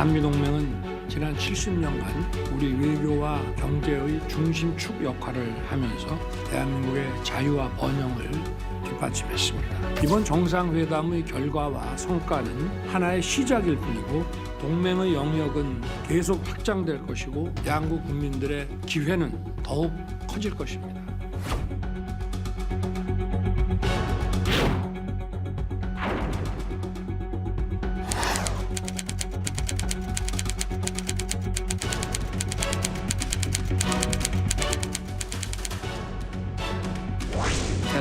한미동맹은 지난 70년간 우리 외교와 경제의 중심축 역할을 하면서 대한민국의 자유와 번영을 뒷받침했습니다. 이번 정상회담의 결과와 성과는 하나의 시작일 뿐이고 동맹의 영역은 계속 확장될 것이고 양국 국민들의 기회는 더욱 커질 것입니다.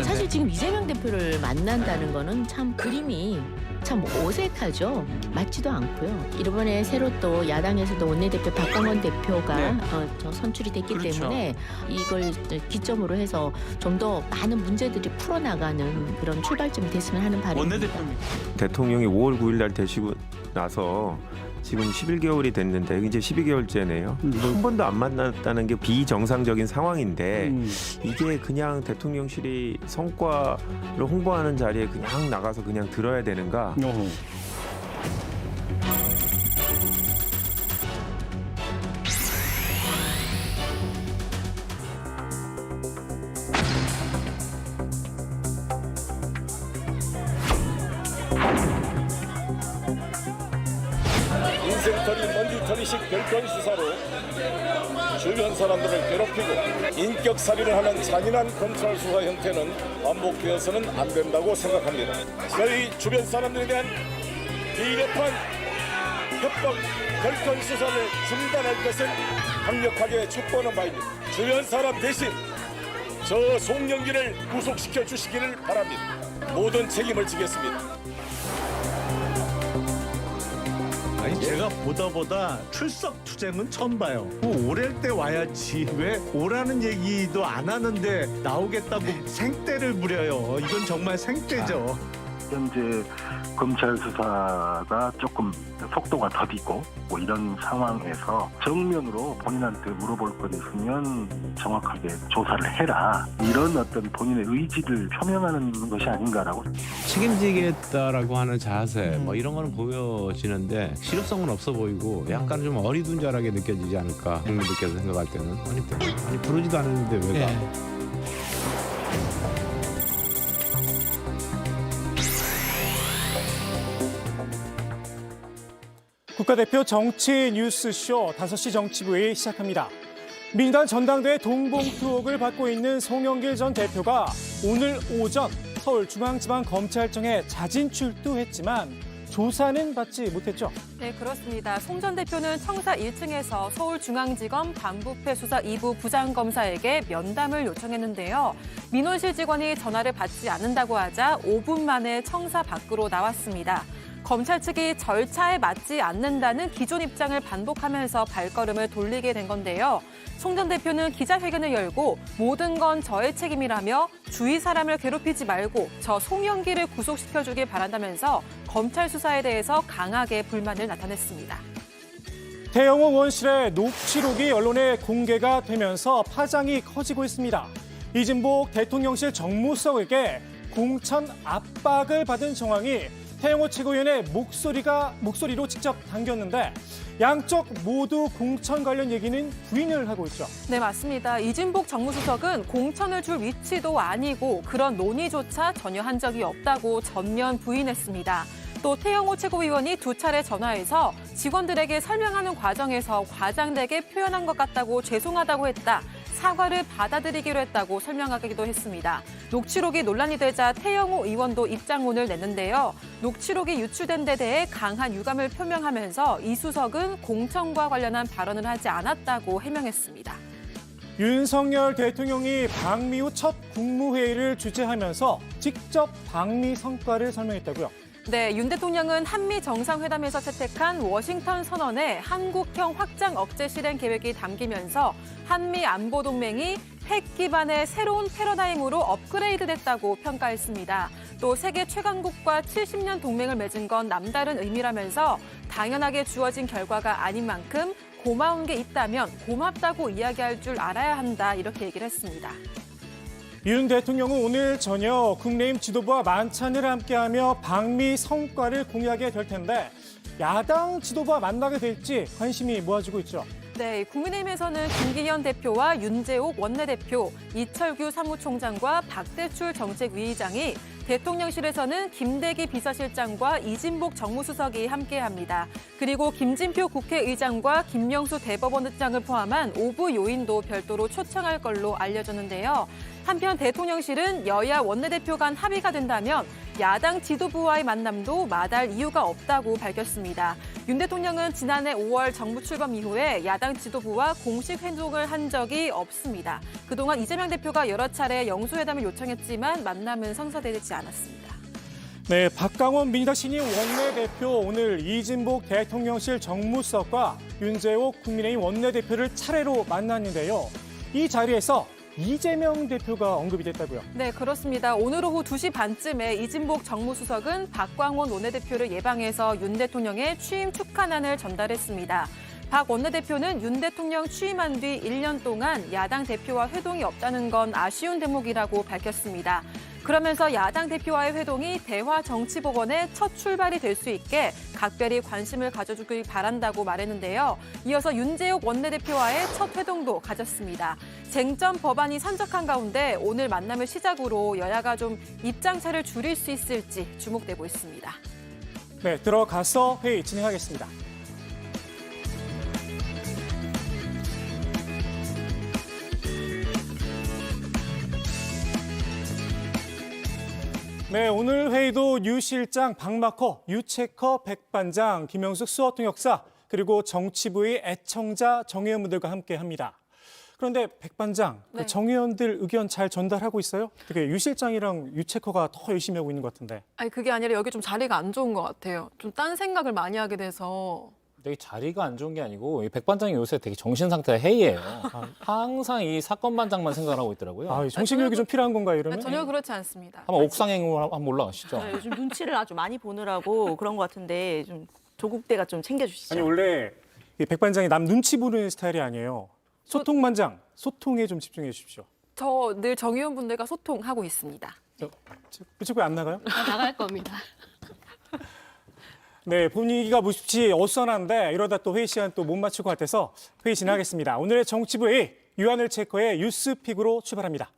사실 지금 이재명 대표를 만난다는 거는 참 그림이 참 어색하죠. 맞지도 않고요. 이번에 새로 또 야당에서도 원내대표 박광원 대표가 선출이 됐기 그렇죠. 때문에 이걸 기점으로 해서 좀 더 많은 문제들이 풀어나가는 그런 출발점이 됐으면 하는 바람입니다. 원내대표입니다. 대통령이 5월 9일 날 되시고 나서 지금 11개월이 됐는데 이제 12개월째네요. 한 번도 안 만났다는 게 비정상적인 상황인데 이게 그냥 대통령실이 성과를 홍보하는 자리에 그냥 나가서 그냥 들어야 되는가? 인생털이 먼지털이식 별건 수사로 주변 사람들을 괴롭히고 인격살인을 하는 잔인한 검찰 수사 형태는 반복되어서는 안 된다고 생각합니다. 저희 주변 사람들에 대한 비겁한 협박 별건 수사를 중단할 것을 강력하게 촉구하는 바입니다. 주변 사람 대신 저 송영길을 구속시켜 주시기를 바랍니다. 모든 책임을 지겠습니다. 아니 제가 보다 출석 투쟁은 처음 봐요. 오랄 때 와야지 왜 오라는 얘기도 안 하는데 나오겠다고 생떼를 부려요. 이건 정말 생떼죠. 현재 검찰 수사가 조금 속도가 더디고 뭐 이런 상황에서 정면으로 본인한테 물어볼 것 있으면 정확하게 조사를 해라. 이런 어떤 본인의 의지를 표명하는 것이 아닌가라고. 책임지겠다라고 하는 자세 뭐 이런 거는 보여지는데 실효성은 없어 보이고 약간 좀 어리둥절하게 느껴지지 않을까 국민들께서 생각할 때는 아니 부르지도 않았는데 왜 가? 국가대표 정치 뉴스쇼 5시 정치부의 시작합니다. 민주당 전당대회 동봉 투옥을 받고 있는 송영길 전 대표가 오늘 오전 서울중앙지방검찰청에 자진 출두했지만 조사는 받지 못했죠. 네, 그렇습니다. 송 전 대표는 청사 1층에서 서울중앙지검 반부패 수사 2부 부장검사에게 면담을 요청했는데요. 민원실 직원이 전화를 받지 않는다고 하자 5분 만에 청사 밖으로 나왔습니다. 검찰 측이 절차에 맞지 않는다는 기존 입장을 반복하면서 발걸음을 돌리게 된 건데요. 송 전 대표는 기자회견을 열고 모든 건 저의 책임이라며 주위 사람을 괴롭히지 말고 저 송영길을 구속시켜주길 바란다면서 검찰 수사에 대해서 강하게 불만을 나타냈습니다. 태영호 원실의 녹취록이 언론에 공개가 되면서 파장이 커지고 있습니다. 이진복 대통령실 정무수석에게 공천 압박을 받은 정황이 태영호 최고위원의 목소리로 직접 담겼는데 양쪽 모두 공천 관련 얘기는 부인을 하고 있죠. 네, 맞습니다. 이진복 정무수석은 공천을 줄 위치도 아니고 그런 논의조차 전혀 한 적이 없다고 전면 부인했습니다. 또 태영호 최고위원이 2차례 전화해서 직원들에게 설명하는 과정에서 과장되게 표현한 것 같다고 죄송하다고 했다. 사과를 받아들이기로 했다고 설명하기도 했습니다. 녹취록이 논란이 되자 태영호 의원도 입장문을 냈는데요. 녹취록이 유출된 데 대해 강한 유감을 표명하면서 이 수석은 공천과 관련한 발언을 하지 않았다고 해명했습니다. 윤석열 대통령이 방미 후 첫 국무회의를 주재하면서 직접 방미 성과를 설명했다고요. 네, 윤 대통령은 한미 정상회담에서 채택한 워싱턴 선언에 한국형 확장 억제 실행 계획이 담기면서 한미 안보 동맹이 핵 기반의 새로운 패러다임으로 업그레이드됐다고 평가했습니다. 또 세계 최강국과 70년 동맹을 맺은 건 남다른 의미라면서 당연하게 주어진 결과가 아닌 만큼 고마운 게 있다면 고맙다고 이야기할 줄 알아야 한다 이렇게 얘기를 했습니다. 윤 대통령은 오늘 저녁 국민의힘 지도부와 만찬을 함께하며 방미 성과를 공유하게 될 텐데 야당 지도부와 만나게 될지 관심이 모아지고 있죠. 네, 국민의힘에서는 김기현 대표와 윤재옥 원내대표, 이철규 사무총장과 박대출 정책위의장이, 대통령실에서는 김대기 비서실장과 이진복 정무수석이 함께합니다. 그리고 김진표 국회의장과 김명수 대법원장을 포함한 5부 요인도 별도로 초청할 걸로 알려졌는데요. 한편 대통령실은 여야 원내대표 간 합의가 된다면 야당 지도부와의 만남도 마다할 이유가 없다고 밝혔습니다. 윤 대통령은 지난해 5월 정부 출범 이후에 야당 지도부와 공식 회동을 한 적이 없습니다. 그동안 이재명 대표가 여러 차례 영수회담을 요청했지만 만남은 성사되지 않았습니다. 네, 박강원 민주당 신임 원내대표 오늘 이진복 대통령실 정무수석과 윤재옥 국민의힘 원내대표를 차례로 만났는데요. 이 자리에서 이재명 대표가 언급이 됐다고요? 네, 그렇습니다. 오늘 오후 2시 반쯤에 이진복 정무수석은 박광원 원내대표를 예방해서 윤 대통령의 취임 축하난을 전달했습니다. 박 원내대표는 윤 대통령 취임한 뒤 1년 동안 야당 대표와 회동이 없다는 건 아쉬운 대목이라고 밝혔습니다. 그러면서 야당 대표와의 회동이 대화 정치복원의 첫 출발이 될 수 있게 각별히 관심을 가져주길 바란다고 말했는데요. 이어서 윤재옥 원내대표와의 첫 회동도 가졌습니다. 쟁점 법안이 산적한 가운데 오늘 만남을 시작으로 여야가 좀 입장차를 줄일 수 있을지 주목되고 있습니다. 네, 들어가서 회의 진행하겠습니다. 네, 오늘 회의도 유 실장, 박마커, 유채커, 백반장, 김영숙 수어통역사, 그리고 정치부의 애청자 정의원분들과 함께합니다. 그런데 백반장, 네. 정의원들 의견 잘 전달하고 있어요? 되게 유 실장이랑 유채커가 더 열심히 하고 있는 것 같은데. 아니 그게 아니라 여기 좀 자리가 안 좋은 것 같아요. 좀 딴 생각을 많이 하게 돼서. 되게 자리가 안 좋은 게 아니고 이 백반장이 요새 되게 정신 상태가 해이해요. 항상 이 사건 반장만 생각을 하고 있더라고요. 아, 정신교육이 좀 필요한 건가요, 이러면? 전혀 그렇지 않습니다. 한번 옥상행으로 한번 올라가시죠. 네, 요즘 눈치를 아주 많이 보느라고 그런 것 같은데 좀 조국대가 좀 챙겨주시죠. 아니 원래 이 백반장이 남 눈치 보는 스타일이 아니에요. 소통반장, 소통에 좀 집중해 주십시오. 저 늘 정의원분들과 소통하고 있습니다. 그쪽 왜 안 나가요? 나갈 겁니다. 네, 분위기가 무십시 어수선한데 이러다 또 회의 시간 또 못 맞출 것 같아서 회의 진행하겠습니다. 오늘의 정치부의 유한을 체커의 뉴스픽으로 출발합니다.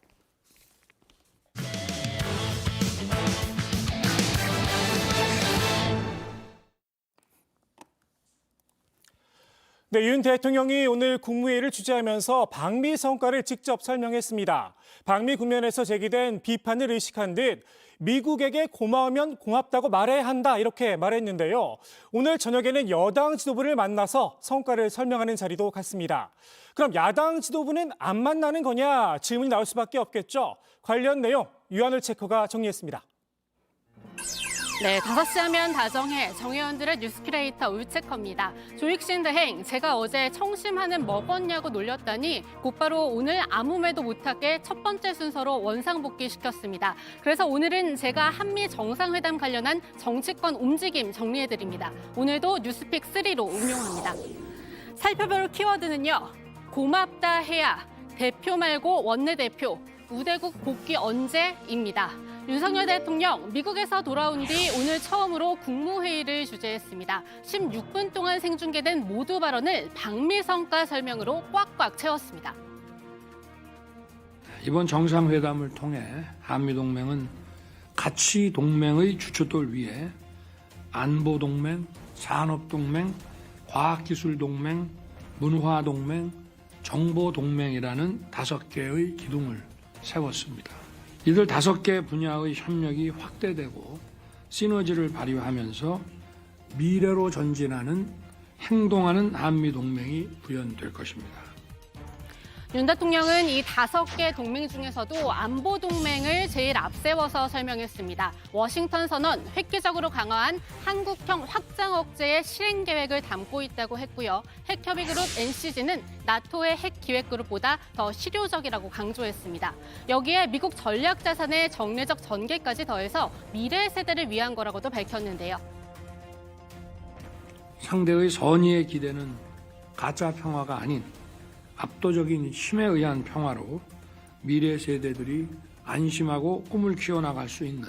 네, 윤 대통령이 오늘 국무회의를 주재하면서 방미 성과를 직접 설명했습니다. 방미 국면에서 제기된 비판을 의식한 듯 미국에게 고마우면 고맙다고 말해야 한다 이렇게 말했는데요. 오늘 저녁에는 여당 지도부를 만나서 성과를 설명하는 자리도 갖습니다. 그럼 야당 지도부는 안 만나는 거냐 질문이 나올 수밖에 없겠죠. 관련 내용 유한을 체커가 정리했습니다. 네, 5시 하면 다정해 정의원들의 뉴스큐레이터 울체커입니다. 조익신대행, 제가 어제 청심하는 먹었냐고 놀렸다니 곧바로 오늘 아무 말도 못하게 첫 번째 순서로 원상복귀시켰습니다. 그래서 오늘은 제가 한미 정상회담 관련한 정치권 움직임 정리해드립니다. 오늘도 뉴스픽 3로 운용합니다. 살펴볼 키워드는요. 고맙다 해야, 대표 말고 원내대표, 우대국 복귀 언제입니다. 윤석열 대통령 미국에서 돌아온 뒤 오늘 처음으로 국무회의를 주재했습니다. 16분 동안 생중계된 모두 발언을 방미 성과 설명으로 꽉꽉 채웠습니다. 이번 정상회담을 통해 한미동맹은 가치 동맹의 주춧돌 위에 안보동맹, 산업동맹, 과학기술동맹, 문화동맹, 정보동맹이라는 5개의 기둥을 세웠습니다. 이들 5개 분야의 협력이 확대되고 시너지를 발휘하면서 미래로 전진하는 행동하는 한미동맹이 구현될 것입니다. 윤 대통령은 이 5개 동맹 중에서도 안보 동맹을 제일 앞세워서 설명했습니다. 워싱턴 선언, 획기적으로 강화한 한국형 확장 억제의 실행 계획을 담고 있다고 했고요. 핵협의 그룹 NCG는 나토의 핵 기획 그룹보다 더 실효적이라고 강조했습니다. 여기에 미국 전략 자산의 정례적 전개까지 더해서 미래 세대를 위한 거라고도 밝혔는데요. 상대의 선의의 기대는 가짜 평화가 아닌 압도적인 힘에 의한 평화로 미래 세대들이 안심하고 꿈을 키워나갈 수 있는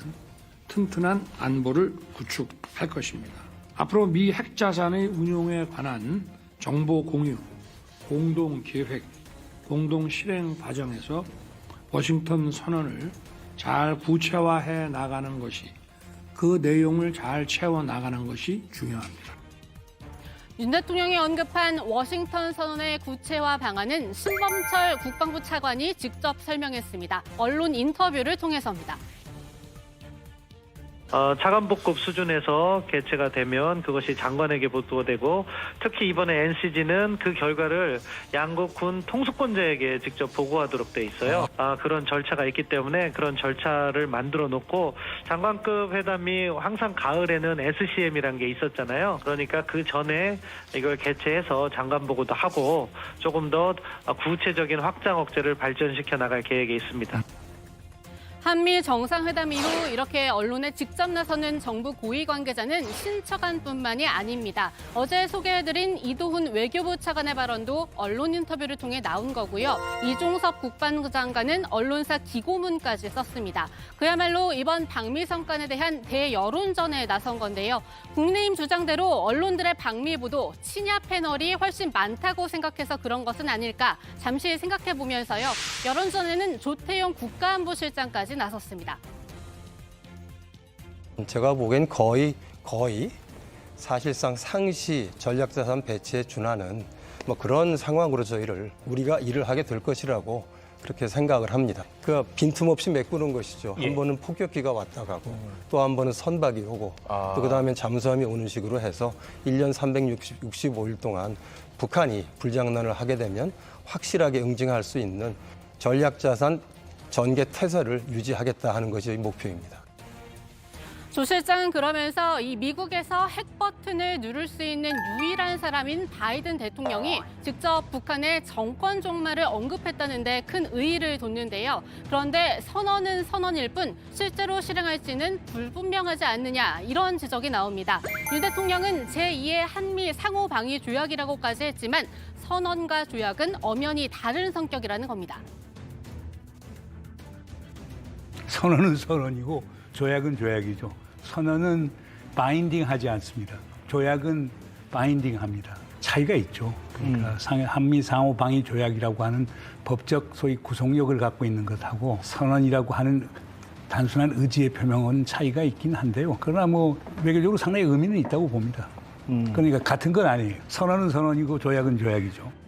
튼튼한 안보를 구축할 것입니다. 앞으로 미 핵자산의 운용에 관한 정보 공유, 공동 계획, 공동 실행 과정에서 워싱턴 선언을 잘 구체화해 나가는 것이, 그 내용을 잘 채워 나가는 것이 중요합니다. 윤 대통령이 언급한 워싱턴 선언의 구체화 방안은 신범철 국방부 차관이 직접 설명했습니다. 언론 인터뷰를 통해서입니다. 차관복급 수준에서 개최가 되면 그것이 장관에게 보고되고, 특히 이번에 NCG는 그 결과를 양국 군 통수권자에게 직접 보고하도록 돼 있어요. 그런 절차가 있기 때문에 그런 절차를 만들어 놓고, 장관급 회담이 항상 가을에는 SCM이라는 게 있었잖아요. 그러니까 그 전에 이걸 개최해서 장관 보고도 하고 조금 더 구체적인 확장 억제를 발전시켜 나갈 계획에 있습니다. 한미 정상회담 이후 이렇게 언론에 직접 나서는 정부 고위 관계자는 신처관뿐만이 아닙니다. 어제 소개해드린 이도훈 외교부 차관의 발언도 언론 인터뷰를 통해 나온 거고요. 이종섭 국방부 장관은 언론사 기고문까지 썼습니다. 그야말로 이번 방미 성과에 대한 대여론전에 나선 건데요. 국민의힘 주장대로 언론들의 방미 보도 친야 패널이 훨씬 많다고 생각해서 그런 것은 아닐까 잠시 생각해보면서요. 여론전에는 조태용 국가안보실장까지 나섰습니다. 제가 보기엔 거의 사실상 상시 전략자산 배치에 준하는 그런 상황으로 우리가 일을 하게 될 것이라고 그렇게 생각을 합니다. 그 빈틈없이 메꾸는 것이죠. 한 번은 폭격기가 왔다 가고 또 한 번은 선박이 오고 또 그다음엔 잠수함이 오는 식으로 해서 1년 365일 동안 북한이 불장난을 하게 되면 확실하게 응징할 수 있는 전략자산 전개 태세를 유지하겠다 하는 것이 목표입니다. 조 실장은 그러면서 이 미국에서 핵 버튼을 누를 수 있는 유일한 사람인 바이든 대통령이 직접 북한의 정권 종말을 언급했다는 데 큰 의의를 뒀는데요. 그런데 선언은 선언일 뿐 실제로 실행할지는 불분명하지 않느냐, 이런 지적이 나옵니다. 윤 대통령은 제2의 한미 상호방위 조약이라고까지 했지만 선언과 조약은 엄연히 다른 성격이라는 겁니다. 선언은 선언이고 조약은 조약이죠. 선언은 바인딩하지 않습니다. 조약은 바인딩합니다. 차이가 있죠. 그러니까 한미 상호 방위 조약이라고 하는 법적 소위 구속력을 갖고 있는 것하고 선언이라고 하는 단순한 의지의 표명은 차이가 있긴 한데요. 그러나 외교적으로 상당히 의미는 있다고 봅니다. 그러니까 같은 건 아니에요. 선언은 선언이고 조약은 조약이죠.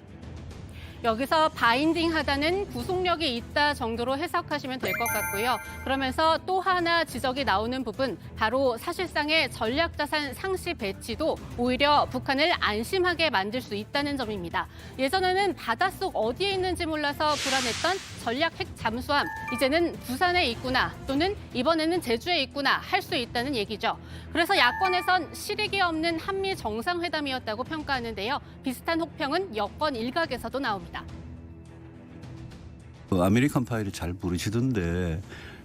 여기서 바인딩하다는 구속력이 있다 정도로 해석하시면 될 것 같고요. 그러면서 또 하나 지적이 나오는 부분, 바로 사실상의 전략자산 상시 배치도 오히려 북한을 안심하게 만들 수 있다는 점입니다. 예전에는 바닷속 어디에 있는지 몰라서 불안했던 전략 핵 잠수함, 이제는 부산에 있구나 또는 이번에는 제주에 있구나 할 수 있다는 얘기죠. 그래서 야권에선 실익이 없는 한미 정상회담이었다고 평가하는데요. 비슷한 혹평은 여권 일각에서도 나옵니다. 아메리칸 파이를 잘 부르시던데,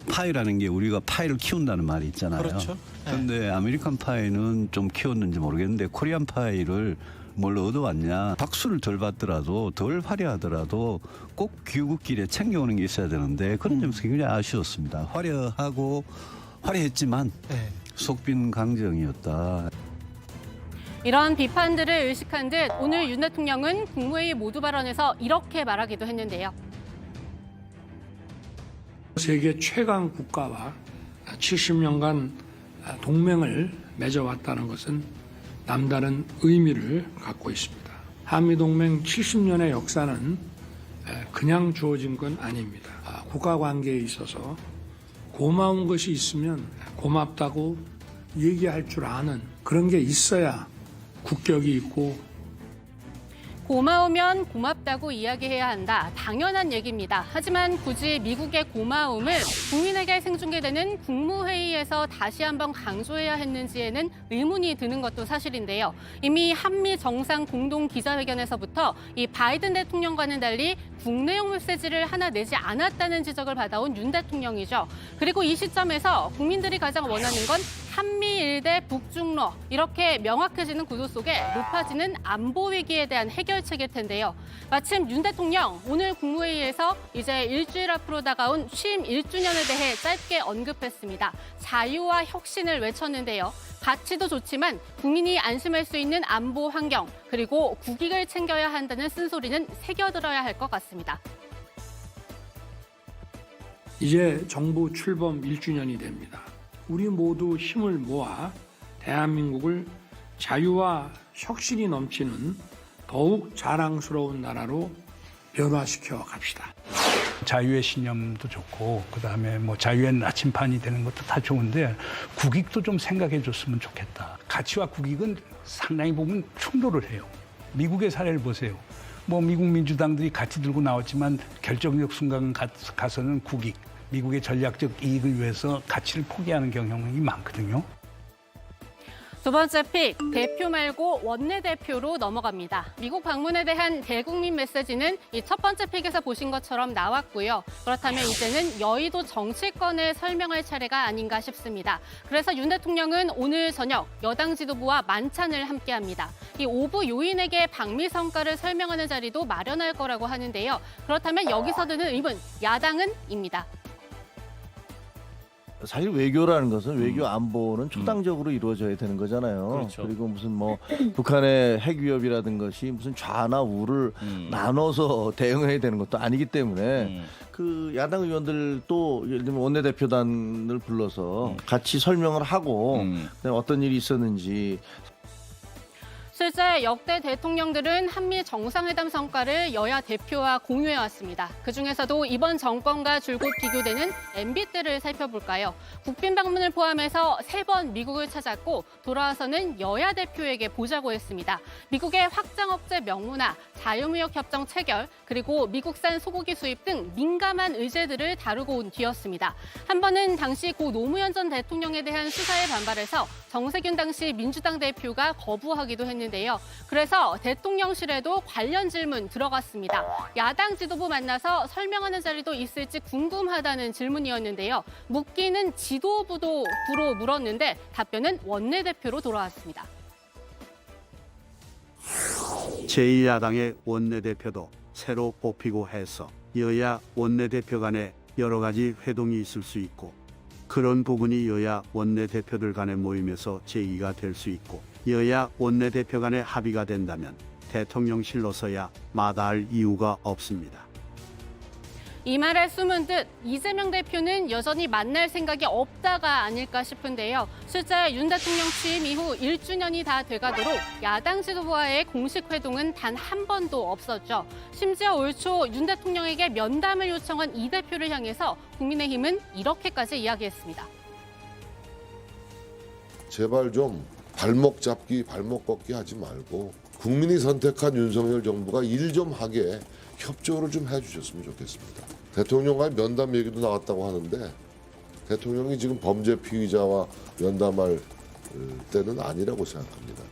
파이라는 게 우리가 파이를 키운다는 말이 있잖아요. 그렇죠. 그런데 아메리칸 파이는 좀 키웠는지 모르겠는데 코리안 파이를 뭘 얻어왔냐. 박수를 덜 받더라도 덜 화려하더라도 꼭 귀국길에 챙겨오는 게 있어야 되는데 그런 점에서 굉장히 아쉬웠습니다. 화려했지만 속빈 강정이었다. 이런 비판들을 의식한 듯 오늘 윤 대통령은 국무회의 모두 발언에서 이렇게 말하기도 했는데요. 세계 최강 국가와 70년간 동맹을 맺어왔다는 것은 남다른 의미를 갖고 있습니다. 한미동맹 70년의 역사는 그냥 주어진 건 아닙니다. 국가관계에 있어서 고마운 것이 있으면 고맙다고 얘기할 줄 아는 그런 게 있어야 국격이 있고, 고마우면 고맙다고 이야기해야 한다. 당연한 얘기입니다. 하지만 굳이 미국의 고마움을 국민에게 생중계되는 국무회의에서 다시 한번 강조해야 했는지에는 의문이 드는 것도 사실인데요. 이미 한미 정상 공동 기자회견에서부터 이 바이든 대통령과는 달리 국내용 메시지를 하나 내지 않았다는 지적을 받아온 윤 대통령이죠. 그리고 이 시점에서 국민들이 가장 원하는 건 한미일 대 북중러 이렇게 명확해지는 구도 속에 높아지는 안보 위기에 대한 해결책일 텐데요. 마침 윤 대통령 오늘 국무회의에서 이제 일주일 앞으로 다가온 취임 1주년에 대해 짧게 언급했습니다. 자유와 혁신을 외쳤는데요. 가치도 좋지만 국민이 안심할 수 있는 안보 환경 그리고 국익을 챙겨야 한다는 쓴소리는 새겨들어야 할 것 같습니다. 이제 정부 출범 1주년이 됩니다. 우리 모두 힘을 모아 대한민국을 자유와 혁신이 넘치는 더욱 자랑스러운 나라로 변화시켜 갑시다. 자유의 신념도 좋고 그다음에 뭐 자유의 나침판이 되는 것도 다 좋은데 국익도 좀 생각해 줬으면 좋겠다. 가치와 국익은 상당히 보면 충돌을 해요. 미국의 사례를 보세요. 뭐 미국 민주당들이 같이 들고 나왔지만 결정적 순간 가서는 국익, 미국의 전략적 이익을 위해서 가치를 포기하는 경향이 많거든요. 두 번째 픽, 대표 말고 원내대표로 넘어갑니다. 미국 방문에 대한 대국민 메시지는 이 첫 번째 픽에서 보신 것처럼 나왔고요. 그렇다면 이제는 여의도 정치권을 설명할 차례가 아닌가 싶습니다. 그래서 윤 대통령은 오늘 저녁 여당 지도부와 만찬을 함께합니다. 이 오부 요인에게 방미 성과를 설명하는 자리도 마련할 거라고 하는데요. 그렇다면 여기서 드는 의문, 야당은입니다. 사실 외교라는 것은 외교 안보는 초당적으로 이루어져야 되는 거잖아요. 그렇죠. 그리고 무슨 뭐 북한의 핵 위협이라든 것이 무슨 좌나 우를 나눠서 대응해야 되는 것도 아니기 때문에 그 야당 의원들도 예를 들면 원내대표단을 불러서 같이 설명을 하고 그다음에 어떤 일이 있었는지. 실제 역대 대통령들은 한미 정상회담 성과를 여야 대표와 공유해왔습니다. 그중에서도 이번 정권과 줄곧 비교되는 MB 때를 살펴볼까요? 국빈 방문을 포함해서 3번 미국을 찾았고 돌아와서는 여야 대표에게 보자고 했습니다. 미국의 확장 억제 명문화, 자유무역 협정 체결, 그리고 미국산 소고기 수입 등 민감한 의제들을 다루고 온 뒤였습니다. 한 번은 당시 고 노무현 전 대통령에 대한 수사에 반발해서 정세균 당시 민주당 대표가 거부하기도 했는데요. 그래서 대통령실에도 관련 질문 들어갔습니다. 야당 지도부 만나서 설명하는 자리도 있을지 궁금하다는 질문이었는데요. 묻기는 지도부로 물었는데 답변은 원내대표로 돌아왔습니다. 제1야당의 원내대표도 새로 뽑히고 해서 여야 원내대표 간에 여러 가지 회동이 있을 수 있고 그런 부분이 여야 원내대표들 간의 모임에서 제기가 될 수 있고 여야 원내대표 간의 합의가 된다면 대통령실로서야 마다할 이유가 없습니다. 이 말에 숨은 듯 이재명 대표는 여전히 만날 생각이 없다가 아닐까 싶은데요. 실제 윤 대통령 취임 이후 1주년이 다 돼가도록 야당 지도부와의 공식 회동은 단 한 번도 없었죠. 심지어 올 초 윤 대통령에게 면담을 요청한 이 대표를 향해서 국민의힘은 이렇게까지 이야기했습니다. 제발 좀 발목 잡기, 발목 걷기 하지 말고 국민이 선택한 윤석열 정부가 일 좀 하게 협조를 좀 해주셨으면 좋겠습니다. 대통령과의 면담 얘기도 나왔다고 하는데 대통령이 지금 범죄 피의자와 면담할 때는 아니라고 생각합니다.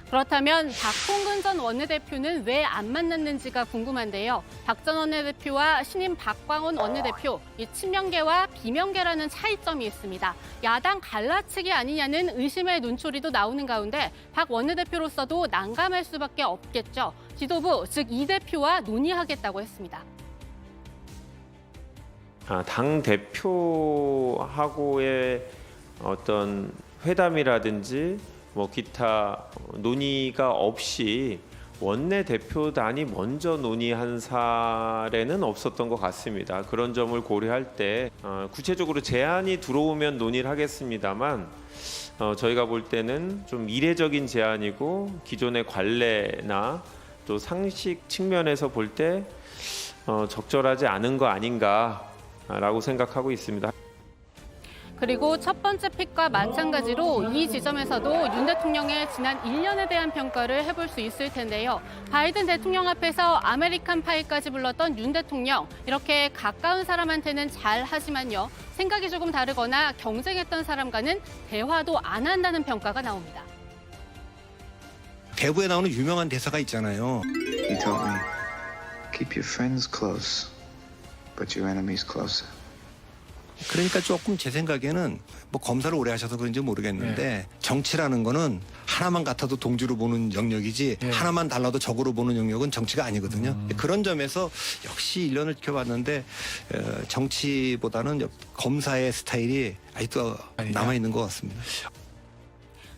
그렇다면 박홍근 전 원내대표는 왜 안 만났는지가 궁금한데요. 박 전 원내대표와 신임 박광원 원내대표, 이 친명계와 비명계라는 차이점이 있습니다. 야당 갈라치기 아니냐는 의심의 눈초리도 나오는 가운데 박 원내대표로서도 난감할 수밖에 없겠죠. 지도부, 즉 이 대표와 논의하겠다고 했습니다. 당 대표하고의 어떤 회담이라든지 뭐 기타 논의가 없이 원내대표단이 먼저 논의한 사례는 없었던 것 같습니다. 그런 점을 고려할 때 구체적으로 제안이 들어오면 논의를 하겠습니다만 저희가 볼 때는 좀 이례적인 제안이고 기존의 관례나 또 상식 측면에서 볼 때 적절하지 않은 거 아닌가라고 생각하고 있습니다. 그리고 첫 번째 픽과 마찬가지로 이 지점에서도 윤 대통령의 지난 1년에 대한 평가를 해볼 수 있을 텐데요. 바이든 대통령 앞에서 아메리칸 파이까지 불렀던 윤 대통령. 이렇게 가까운 사람한테는 잘하지만요. 생각이 조금 다르거나 경쟁했던 사람과는 대화도 안 한다는 평가가 나옵니다. 대부에 나오는 유명한 대사가 있잖아요. He told me, keep your friends close, but your enemies closer. 그러니까 조금 제 생각에는 뭐 검사를 오래 하셔서 그런지 모르겠는데 정치라는 거는 하나만 같아도 동지로 보는 영역이지 하나만 달라도 적으로 보는 영역은 정치가 아니거든요. 그런 점에서 역시 1년을 지켜봤는데 정치보다는 검사의 스타일이 아직도 남아있는 것 같습니다.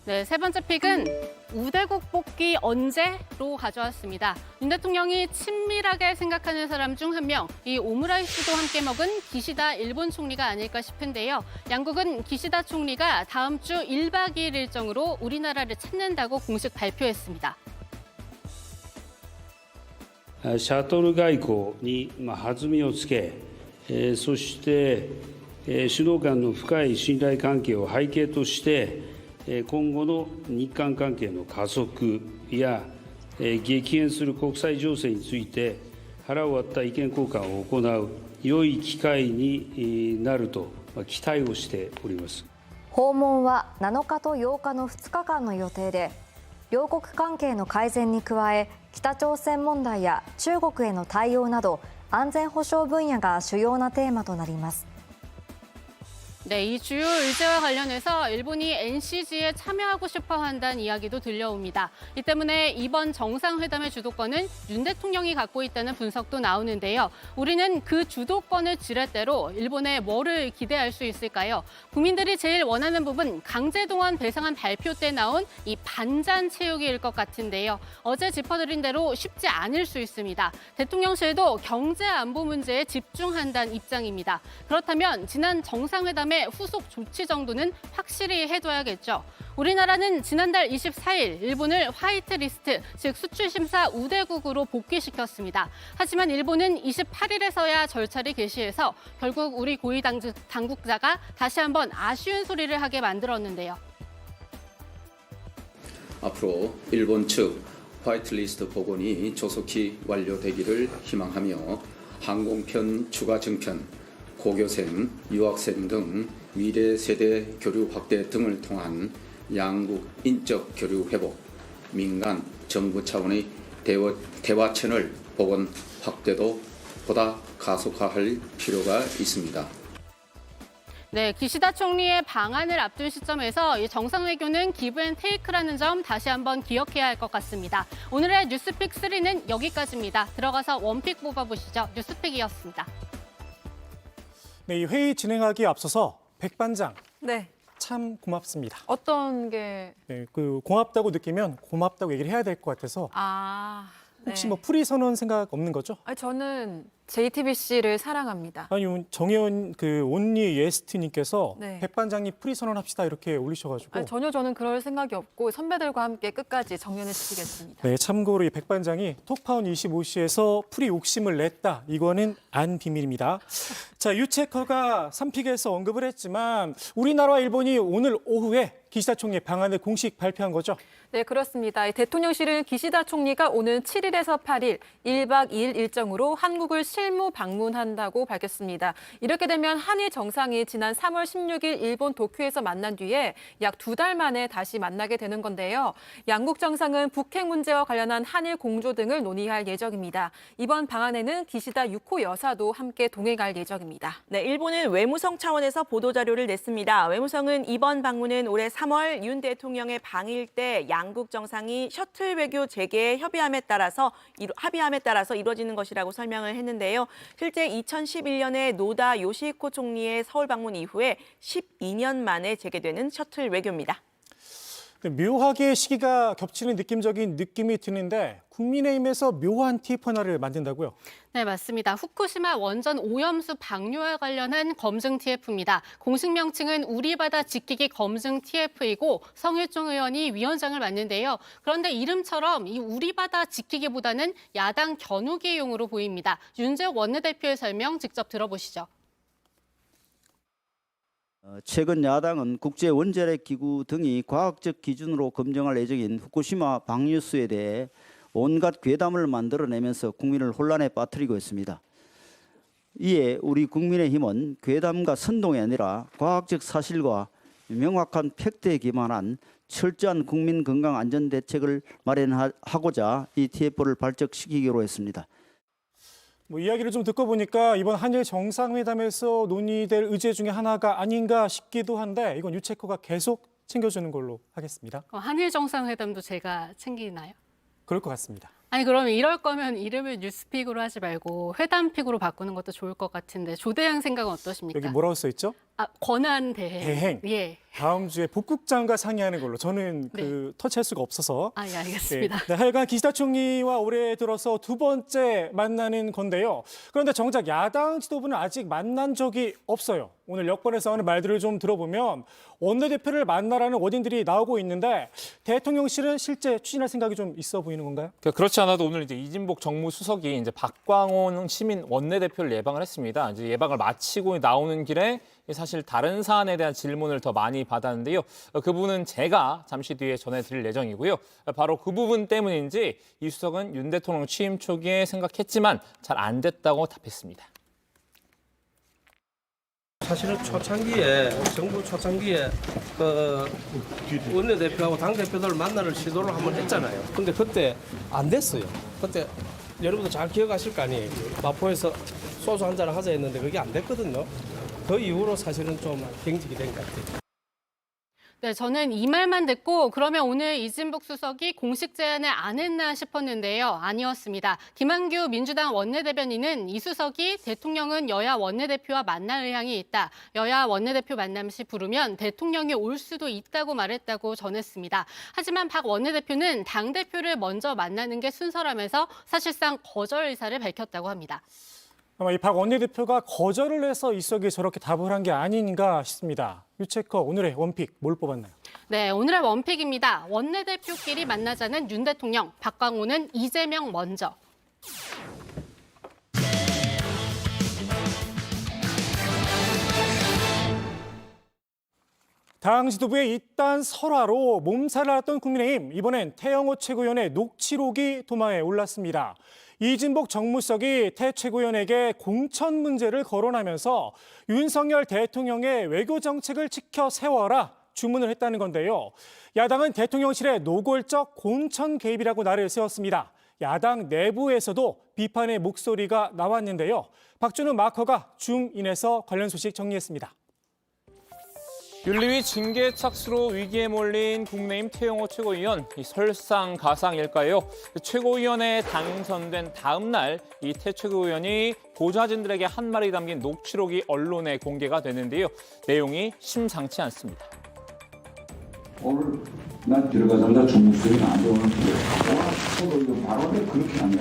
네, 세 번째 픽은 우대국 뽑기 언제로 가져왔습니다. 윤 대통령이 친밀하게 생각하는 사람 중 한 명, 이 오므라이스도 함께 먹은 기시다 일본 총리가 아닐까 싶은데요. 양국은 기시다 총리가 다음 주 1박 2일 일정으로 우리나라를 찾는다고 공식 발표했습니다. シャトル外交に弾みをつけ、そして首脳間の深い信頼関係を背景として今後の日韓関係の加速や激変する国際情勢について腹を割った意見交換を行う良い機会になると期待をしております。訪問は7日と8日の2日間の予定で、両国関係の改善に加え、北朝鮮問題や中国への対応など安全保障分野が主要なテーマとなります。 네, 이 주요 의제와 관련해서 일본이 NCG에 참여하고 싶어 한다는 이야기도 들려옵니다. 이 때문에 이번 정상회담의 주도권은 윤 대통령이 갖고 있다는 분석도 나오는데요. 우리는 그 주도권을 지렛대로 일본에 뭐를 기대할 수 있을까요? 국민들이 제일 원하는 부분, 강제동원 배상안 발표 때 나온 이 반잔 채우기일 것 같은데요. 어제 짚어드린 대로 쉽지 않을 수 있습니다. 대통령실도 경제 안보 문제에 집중한다는 입장입니다. 그렇다면 지난 정상회담에 후속 조치 정도는 확실히 해둬야겠죠. 우리나라는 지난달 24일 일본을 화이트리스트, 즉 수출심사 우대국으로 복귀시켰습니다. 하지만 일본은 28일에서야 절차를 개시해서 결국 우리 고위 당국자가 다시 한번 아쉬운 소리를 하게 만들었는데요. 앞으로 일본 측 화이트리스트 복원이 조속히 완료되기를 희망하며 항공편 추가 증편, 고교생, 유학생 등 미래 세대 교류 확대 등을 통한 양국 인적 교류 회복, 민간, 정부 차원의 대화 채널 복원 확대도 보다 가속화할 필요가 있습니다. 네, 기시다 총리의 방안을 앞둔 시점에서 이 정상외교는 기브앤테이크라는 점 다시 한번 기억해야 할 것 같습니다. 오늘의 뉴스픽 3는 여기까지입니다. 들어가서 원픽 뽑아보시죠. 뉴스픽이었습니다. 네, 이 회의 진행하기에 앞서서 백반장 네. 참 고맙습니다. 어떤 게? 네, 그 고맙다고 느끼면 고맙다고 얘기를 해야 될 것 같아서 혹시 뭐 풀이 선언 생각 없는 거죠? 아니, 저는 JTBC를 사랑합니다. 아니 정혜원 그 온리 예스트님께서 네. 백반장님 풀이 선언합시다 이렇게 올리셔가지고 아니, 전혀 저는 그럴 생각이 없고 선배들과 함께 끝까지 정년을 지키겠습니다. 네, 참고로 이 백반장이 톡파운 25시에서 풀이 욕심을 냈다. 이거는 안 비밀입니다. 자, 유체커가 3픽에서 언급을 했지만 우리나라와 일본이 오늘 오후에 기시다 총리의 방안을 공식 발표한 거죠? 네, 그렇습니다. 대통령실은 기시다 총리가 오는 7일에서 8일 1박 2일 일정으로 한국을 실무 방문한다고 밝혔습니다. 이렇게 되면 한일 정상이 지난 3월 16일 일본 도쿄에서 만난 뒤에 약 2달 만에 다시 만나게 되는 건데요. 양국 정상은 북핵 문제와 관련한 한일 공조 등을 논의할 예정입니다. 이번 방안에는 기시다 6호 여사도 함께 동행할 예정입니다. 네, 일본은 외무성 차원에서 보도자료를 냈습니다. 외무성은 이번 방문은 올해 3월 윤 대통령의 방일 때 양국 정상이 셔틀 외교 재개에 합의함에 따라서 이루어지는 것이라고 설명을 했는데요. 실제 2011년에 노다 요시히코 총리의 서울 방문 이후에 12년 만에 재개되는 셔틀 외교입니다. 묘하게 시기가 겹치는 느낌적인 느낌이 드는데 국민의힘에서 묘한 TF 하나를 만든다고요? 네, 맞습니다. 후쿠시마 원전 오염수 방류와 관련한 검증 TF입니다. 공식 명칭은 우리 바다 지키기 검증 TF이고 성일종 의원이 위원장을 맡는데요. 그런데 이름처럼 이 우리 바다 지키기보다는 야당 겨누기용으로 보입니다. 윤재욱 원내대표의 설명 직접 들어보시죠. 최근 야당은 국제원자력기구 등이 과학적 기준으로 검증할 예정인 후쿠시마 방류수에 대해 온갖 괴담을 만들어내면서 국민을 혼란에 빠뜨리고 있습니다. 이에 우리 국민의힘은 괴담과 선동이 아니라 과학적 사실과 명확한 팩트에 기반한 철저한 국민 건강 안전 대책을 마련하고자 이 TF를 발족시키기로 했습니다. 뭐 이야기를 좀 듣고 보니까 이번 한일 정상회담에서 논의될 의제 중에 하나가 아닌가 싶기도 한데 이건 유채커가 계속 챙겨주는 걸로 하겠습니다. 한일 정상회담도 제가 챙기나요? 그럴 것 같습니다. 아니 그러면 이럴 거면 이름을 뉴스픽으로 하지 말고 회담픽으로 바꾸는 것도 좋을 것 같은데 조대행 생각은 어떠십니까? 여기 뭐라고 써 있죠? 권한 대행. 대행. 예. 다음 주에 복국장과 상의하는 걸로. 저는 터치할 수가 없어서. 예, 알겠습니다. 네, 하여간 기시다 총리와 올해 들어서 두 번째 만나는 건데요. 그런데 정작 야당 지도부는 아직 만난 적이 없어요. 오늘 여권에서 하는 말들을 좀 들어보면 원내대표를 만나라는 워딩들이 나오고 있는데 대통령실은 실제 추진할 생각이 좀 있어 보이는 건가요? 그렇지 않아도 오늘 이제 이진복 정무수석이 이제 박광온 시민 원내대표를 예방을 했습니다. 이제 예방을 마치고 나오는 길에 사실 다른 사안에 대한 질문을 더 많이 받았는데요. 그 부분은 제가 잠시 뒤에 전해드릴 예정이고요. 바로 그 부분 때문인지 이 수석은 윤 대통령 취임 초기에 생각했지만 잘 안 됐다고 답했습니다. 사실은 정부 초창기에 원내대표하고 당대표들 만나는 시도를 한번 했잖아요. 근데 그때 안 됐어요. 그때 여러분도 잘 기억하실 거 아니에요. 마포에서 소주 한 잔을 하자 했는데 그게 안 됐거든요. 그 이후로 사실은 좀 경직이 된 것 같아요. 네, 저는 이 말만 듣고 그러면 오늘 이진복 수석이 공식 제안을 안 했나 싶었는데요. 아니었습니다. 김한규 민주당 원내대변인은 이 수석이 대통령은 여야 원내대표와 만날 의향이 있다. 여야 원내대표 만남 시 부르면 대통령이 올 수도 있다고 말했다고 전했습니다. 하지만 박 원내대표는 당대표를 먼저 만나는 게 순서라면서 사실상 거절 의사를 밝혔다고 합니다. 아마 이 박 원내대표가 거절을 해서 이 수석이 저렇게 답을 한 게 아닌가 싶습니다. 유채커 오늘의 원픽 뭘 뽑았나요? 네, 오늘의 원픽입니다. 원내대표끼리 만나자는 윤 대통령, 박광호는 이재명 먼저. 당 지도부의 이딴 설화로 몸살을 앓았던 국민의힘, 이번엔 태영호 최고위원의 녹취록이 도마에 올랐습니다. 이진복 정무수석이 태 최고위원에게 공천 문제를 거론하면서 윤석열 대통령의 외교 정책을 지켜 세워라 주문을 했다는 건데요. 야당은 대통령실의 노골적 공천 개입이라고 날을 세웠습니다. 야당 내부에서도 비판의 목소리가 나왔는데요. 박준우 마커가 줌인에서 관련 소식 정리했습니다. 윤리위 징계 착수로 위기에 몰린 국민의힘 태영호 최고위원, 이 설상가상일까요? 최고위원에 당선된 다음 날 이 태 최고위원이 보좌진들에게 한 말이 담긴 녹취록이 언론에 공개가 됐는데요. 내용이 심상치 않습니다. 오늘 난 들어가자마자 정무수석이 나한테 오늘 이거 바로 그렇게 하냐.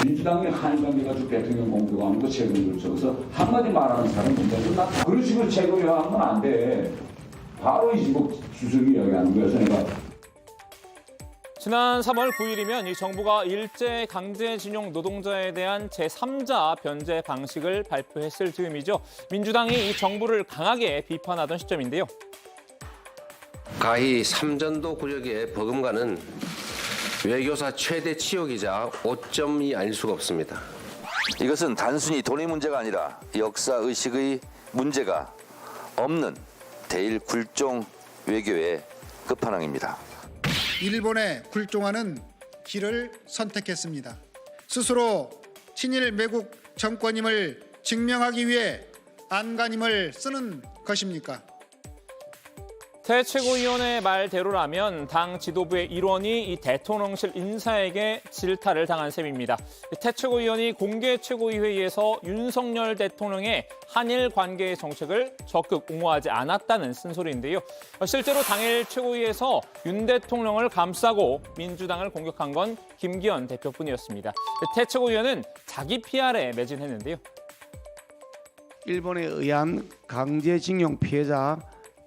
민주당의 한일 관계 가지고 대통령 공격하는 거 책임을 져서 한마디 말하는 사람은 문제는 나 그런 식으로 최고위원 하면 안 돼. 바로 이진복 수석이 이야기하는 거여서 내가. 지난 3월 9일이면 이 정부가 일제 강제징용 노동자에 대한 제3자 변제 방식을 발표했을 즈음이죠. 민주당이 이 정부를 강하게 비판하던 시점인데요. 가히 삼전도 구역의 버금가는 외교사 최대 치욕이자 오점이 아닐 수가 없습니다. 이것은 단순히 돈의 문제가 아니라 역사의식의 문제가 없는 대일 굴종 외교의 끝판왕입니다. 일본에 굴종하는 길을 선택했습니다. 스스로 친일 매국 정권임을 증명하기 위해 안간힘을 쓰는 것입니까? 태 최고위원의 말대로라면 당 지도부의 일원이 이 대통령실 인사에게 질타를 당한 셈입니다. 태 최고위원이 공개 최고위회의에서 윤석열 대통령의 한일 관계의 정책을 적극 옹호하지 않았다는 쓴소리인데요. 실제로 당일 최고위에서 윤 대통령을 감싸고 민주당을 공격한 건 김기현 대표뿐이었습니다. 태 최고위원은 자기 PR에 매진했는데요. 일본에 의한 강제징용 피해자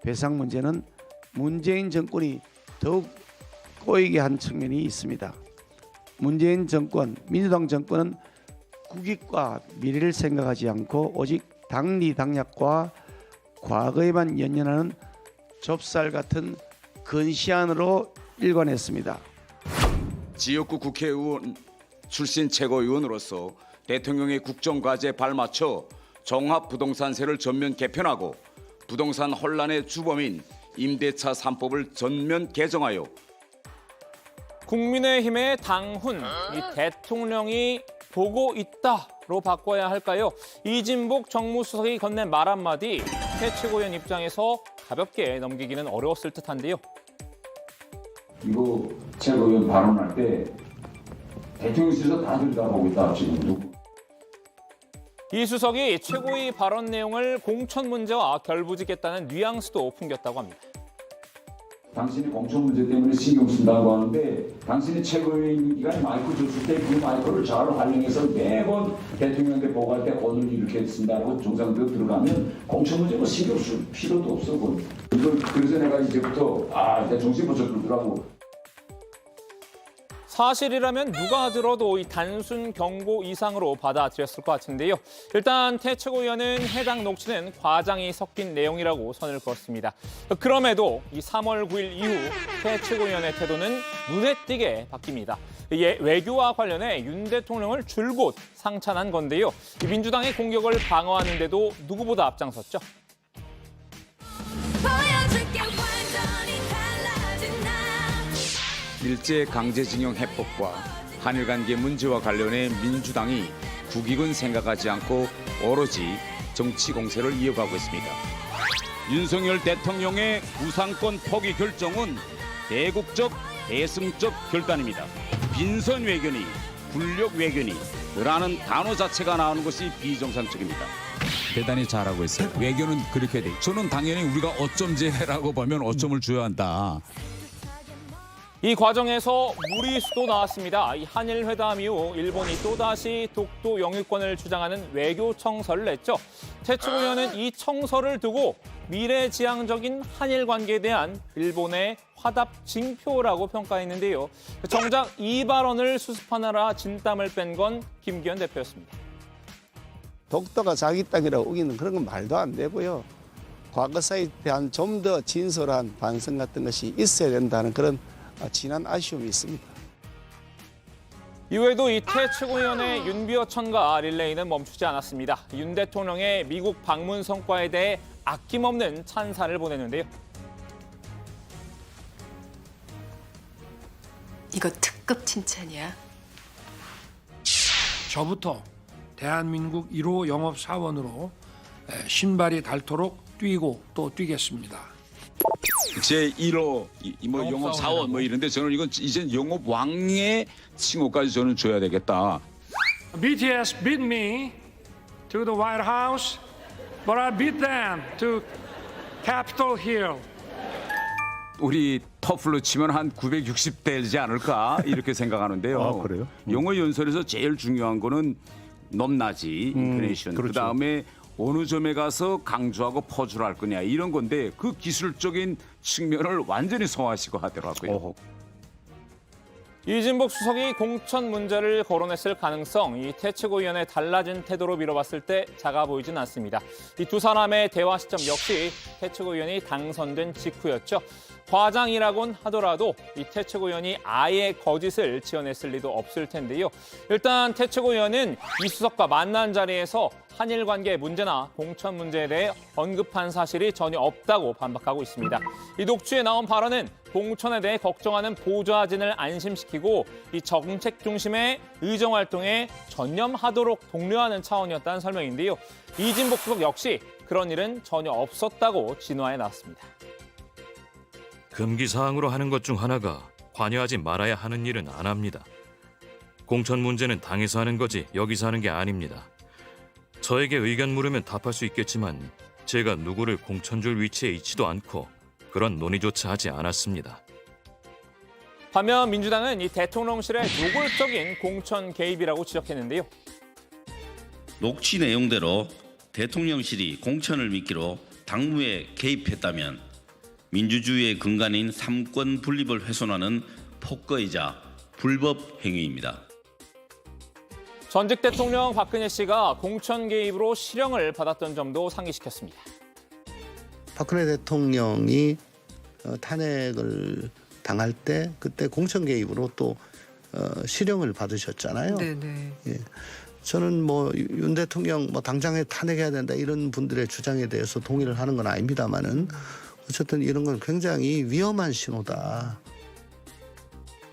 배상 문제는 문재인 정권이 더욱 꼬이게 한 측면이 있습니다. 문재인 정권, 민주당 정권은 국익과 미래를 생각하지 않고 오직 당리당략과 과거에만 연연하는 좁쌀 같은 근시안으로 일관했습니다. 지역구 국회의원 출신 최고위원으로서 대통령의 국정과제에 발맞춰 종합부동산세를 전면 개편하고 부동산 혼란의 주범인 임대차 3법을 전면 개정하여 국민의힘의 당훈, 이 대통령이 보고 있다로 바꿔야 할까요? 이진복 정무수석이 건넨 말 한마디 태 최고위원 입장에서 가볍게 넘기기는 어려웠을 듯한데요. 이거 최고위원 발언할 때 대통령실에서 다 들여다보고 있다 지금. 이 수석이 최고위 발언 내용을 공천 문제와 결부짓겠다는 뉘앙스도 풍겼다고 합니다. 당신이 공천 문제 때문에 신경 쓴다고 하는데 당신이 최고위원 기간에 마이크 줬을 때 그 마이크를 잘 활용해서 매번 대통령한테 보고할 때 오늘 이렇게 쓴다고 정상적으로 들어가면 공천 문제 뭐 신경 쓸 필요도 없어. 그래서 내가 이제부터 이제 정신 번쩍 들더라고. 사실이라면 누가 들어도 이 단순 경고 이상으로 받아들였을 것 같은데요. 일단 태 최고위원은 해당 녹취는 과장이 섞인 내용이라고 선을 그었습니다. 그럼에도 이 3월 9일 이후 태 최고위원의 태도는 눈에 띄게 바뀝니다. 이에 외교와 관련해 윤 대통령을 줄곧 상찬한 건데요. 민주당의 공격을 방어하는데도 누구보다 앞장섰죠. 일제 강제징용 해법과 한일 관계 문제와 관련해 민주당이 국익은 생각하지 않고 오로지 정치 공세를 이어가고 있습니다. 윤석열 대통령의 구상권 포기 결정은 대국적, 대승적 결단입니다. 빈선 외교니 굴욕 외교니라는 단어 자체가 나오는 것이 비정상적입니다. 대단히 잘하고 있어요. 외교는 그렇게 돼. 저는 당연히 우리가 어점제라고 보면 어점을 줘야 한다. 이 과정에서 무리수도 나왔습니다. 이 한일 회담 이후 일본이 또다시 독도 영유권을 주장하는 외교 청서를 냈죠. 태 최고위원은 이 청서를 두고 미래지향적인 한일 관계에 대한 일본의 화답 징표라고 평가했는데요. 정작 이 발언을 수습하느라 진땀을 뺀 건 김기현 대표였습니다. 독도가 자기 땅이라고 우기는 그런 건 말도 안 되고요. 과거사에 대한 좀 더 진솔한 반성 같은 것이 있어야 된다는 그런 진한 아쉬움이 있습니다. 이외에도 이 태 최고위원의 윤비어천과 릴레이는 멈추지 않았습니다. 윤 대통령의 미국 방문 성과에 대해 아낌없는 찬사를 보냈는데요. 이거 특급 칭찬이야. 저부터 대한민국 1호 영업사원으로 신발이 닳도록 뛰고 또 뛰겠습니다. 제1호 영업사원 뭐 이런데 저는 이건 이제 영업왕의 칭호까지 저는 줘야 되겠다. BTS beat me to the White House, but I beat them to Capitol Hill. 우리 터플로 치면 한 960대지 않을까 이렇게 생각하는데요. 그래요? 영어 연설에서 제일 중요한 거는 넘나지 인토네이션. 그렇죠. 그다음에 어느 점에 가서 강조하고 퍼즐을 할 거냐 이런 건데 그 기술적인 측면을 완전히 소화하시고 하더라고요. 이진복 수석이 공천 문제를 거론했을 가능성, 이 태 최고위원의 달라진 태도로 미뤄봤을 때 작아 보이진 않습니다. 이 두 사람의 대화 시점 역시 태 최고위원이 당선된 직후였죠. 과장이라곤 하더라도 이 태 최고위원이 아예 거짓을 지어냈을 리도 없을 텐데요. 일단 태 최고위원은 이 수석과 만난 자리에서 한일 관계 문제나 공천 문제에 대해 언급한 사실이 전혀 없다고 반박하고 있습니다. 이 녹취에 나온 발언은 공천에 대해 걱정하는 보좌진을 안심시키고 이 정책 중심의 의정 활동에 전념하도록 독려하는 차원이었다는 설명인데요. 이진복 수석 역시 그런 일은 전혀 없었다고 진화해 나왔습니다. 금기사항으로 하는 것 중 하나가 관여하지 말아야 하는 일은 안 합니다. 공천 문제는 당에서 하는 거지 여기서 하는 게 아닙니다. 저에게 의견 물으면 답할 수 있겠지만 제가 누구를 공천 줄 위치에 있지도 않고 그런 논의조차 하지 않았습니다. 반면 민주당은 이 대통령실의 노골적인 공천 개입이라고 지적했는데요. 녹취 내용대로 대통령실이 공천을 미끼로 당무에 개입했다면 민주주의의 근간인 삼권 분립을 훼손하는 폭거이자 불법 행위입니다. 전직 대통령 박근혜 씨가 공천 개입으로 실형을 받았던 점도 상기시켰습니다. 박근혜 대통령이 탄핵을 당할 때 그때 공천 개입으로 또 실형을 받으셨잖아요. 네네. 예. 저는 뭐 윤 대통령 뭐 당장에 탄핵해야 된다 이런 분들의 주장에 대해서 동의를 하는 건 아닙니다만은 어쨌든 이런 건 굉장히 위험한 신호다.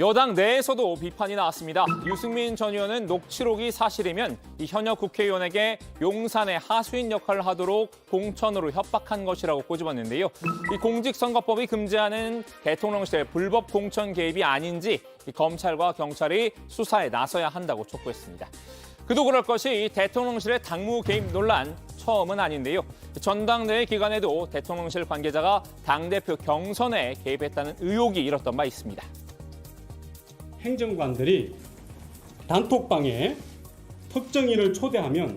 여당 내에서도 비판이 나왔습니다. 유승민 전 의원은 녹취록이 사실이면 이 현역 국회의원에게 용산의 하수인 역할을 하도록 공천으로 협박한 것이라고 꼬집었는데요. 이 공직선거법이 금지하는 대통령실의 불법 공천 개입이 아닌지 이 검찰과 경찰이 수사에 나서야 한다고 촉구했습니다. 그도 그럴 것이 대통령실의 당무 개입 논란 처음은 아닌데요. 전당대회 기간에도 대통령실 관계자가 당대표 경선에 개입했다는 의혹이 일었던 바 있습니다. 행정관들이 단톡방에 특정인을 초대하면